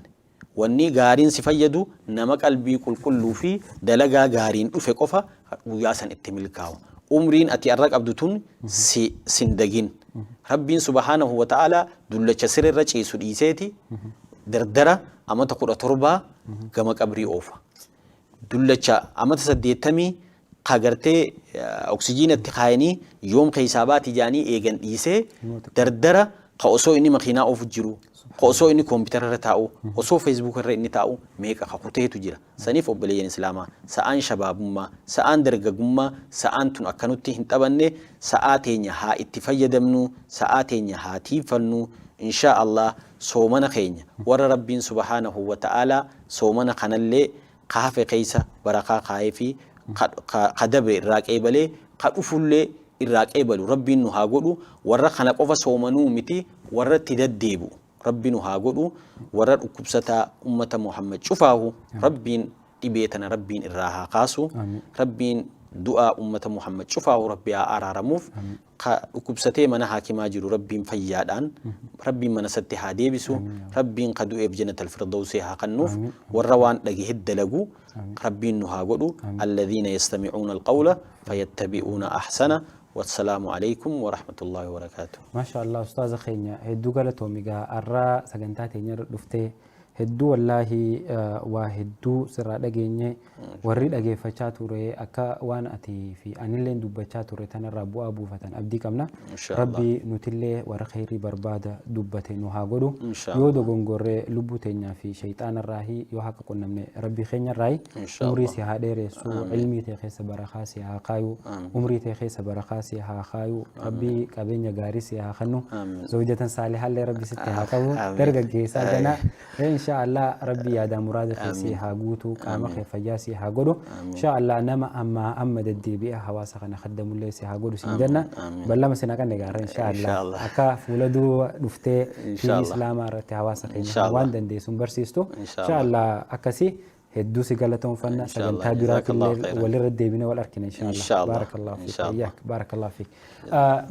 Speaker 4: واني غارين سفيدو نما قلبي كل في دلقا غارين افي قفا وياسن اتملكاو عمرين اتي ارق عبدتون سندگين ربين سبحانه وتعالى دلچ سر رچي سديسيتي دردرا اما تقر تربا كما قبري اوفا دلچ اما تسديتمي قاغرتي اكسجين اتخايني يوم حسابات جاني ايغن ديسه دردرا قوسو اني مخينا اوف جيرو قوسو اني كمبيوتر رتاو قوسو فيسبوك رني تاو ميكا خقوتي تجرا سنيف وبلين اسلاما سان شبابما سان درغغما سان تن اكنوتي هنطبني ساعتين ها اتفيدمنو ساعتين ها تيفنو ان شاء الله سومنا خينيا ور ربين سبحانه وتعالى سومنا خنلي قاف قيسا برقا قايفي قدب راقيبلي قدفله الراقيبلو ربين ها غدو ور خنا قف سومنو متي ور تدديبو ربين ها غدو ور كبستا امه محمد شفاهو ربين dhibeetana rabbiin irraa haa kaasu rabbiin du'aa ummata Muhammad cufaa rabbii haa araaramuuf dhukkubsatee mana haakimaa jiru rabbiin fayyaadhaan rabbiin mana satti haa deebisu rabbiin ka du'eef jannatal firdawsii haa kennuuf warra waan dhage heddalagu rabbiin nu haa godhu alladhiina yastami'uuna alqawla fayattabi'uuna ahsana والسلام عليكم ورحمة الله وبركاته.
Speaker 3: ما شاء الله أستاذ خينيا هدو قالتو ميجا أرى سجنتاتي نير دفتي هدو والله وهدو سر دقيني وريد أجي فشاتوري أكا وان أتي في أنيلين دب فشاتوري تنا ربو أبو فتن أبدي كمنا ربي نتلي ورخيري بربادة دبتين وهاجرو يودو جونغوري لبوتين في شيطان الراهي يوهاك كنا من ربي خينيا الراي عمري سهادير سو علمي تخيس برخاسي هاقايو عمري تخيس برخاسي هاقايو ربي كابين جاريسي هاخنو زوجة صالحة لربي ستي هاقايو درجة جيسا جنا إن شاء الله ربي يا دا مراد خيسي هاجوتو كام خي فجاسي هاجودو إن شاء الله نما أما ددي بيها حواسك نخدم الله سي هاجودو سندنا بلا مسنا كان نجار إن شاء الله أكا فولدو دفتة في الإسلام رت حواسك إن شاء الله وان دندي سنبرسيستو إن شاء الله أكسي هدو سجلتهم فنا سجل تابيرات الليل ولرد بينا والأركين إن شاء الله بارك الله فيك إياك بارك الله فيك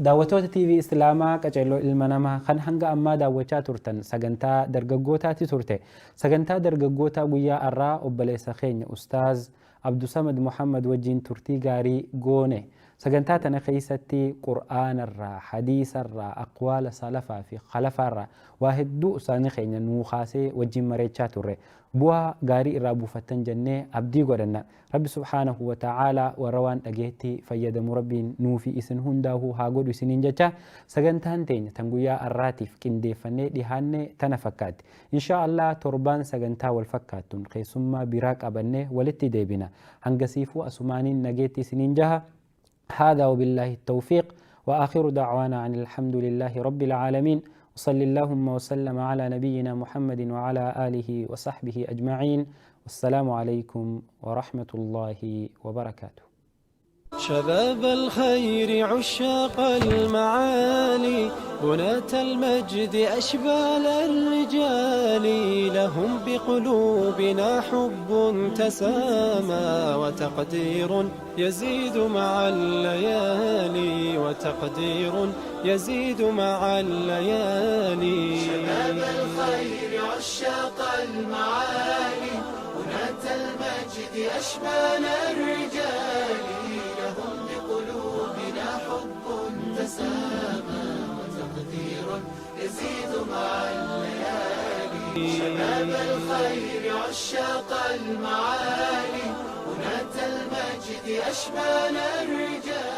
Speaker 3: دعوتات تي في إسلاما كجلو المنامة خن هنجا أما دعوتات ترتن سجنتا درجوتا ترته سجنتا درجوتا ويا الرا وبليس خين أستاذ عبد الصمد محمد وجين ترتي جاري جونه سجنتا تنخيستي قرآن الرا حديث الرا أقوال سلفا في خلف الرا واحد دو سانخين نوخاسي وجين مريتشات الرا بوا غاري رابو فتن جنة أبدي قرنا رب سبحانه وتعالى وروان أجهتي فيد مربين نوفي إسن هنداه هاجود سنين جتا سجنتان تين تنقويا الراتف كندي فني دهانة تنفكات إن شاء الله تربان سجنتا والفكات تنقي ثم براك أبنه ولتدي بنا هنقسيفو أسمانين نجيتي سنين جها هذا وبالله التوفيق وآخر دعوانا عن الحمد لله رب العالمين وصلى اللهم وسلم على نبينا محمد وعلى آله وصحبه أجمعين والسلام عليكم ورحمة الله وبركاته.
Speaker 1: شباب الخير عشاق المعالي بناة المجد أشبال الرجال لهم بقلوبنا حب تسامى وتقدير يزيد مع الليالي وتقدير يزيد مع الليالي.
Speaker 2: شباب الخير عشاق المعالي بناة المجد أشبال الرجال لهم بقلوبنا حب تسامى وتقدير يزيد مع الليالي. شباب الخير عشاق المعالي بناة المجد أشبال الرجال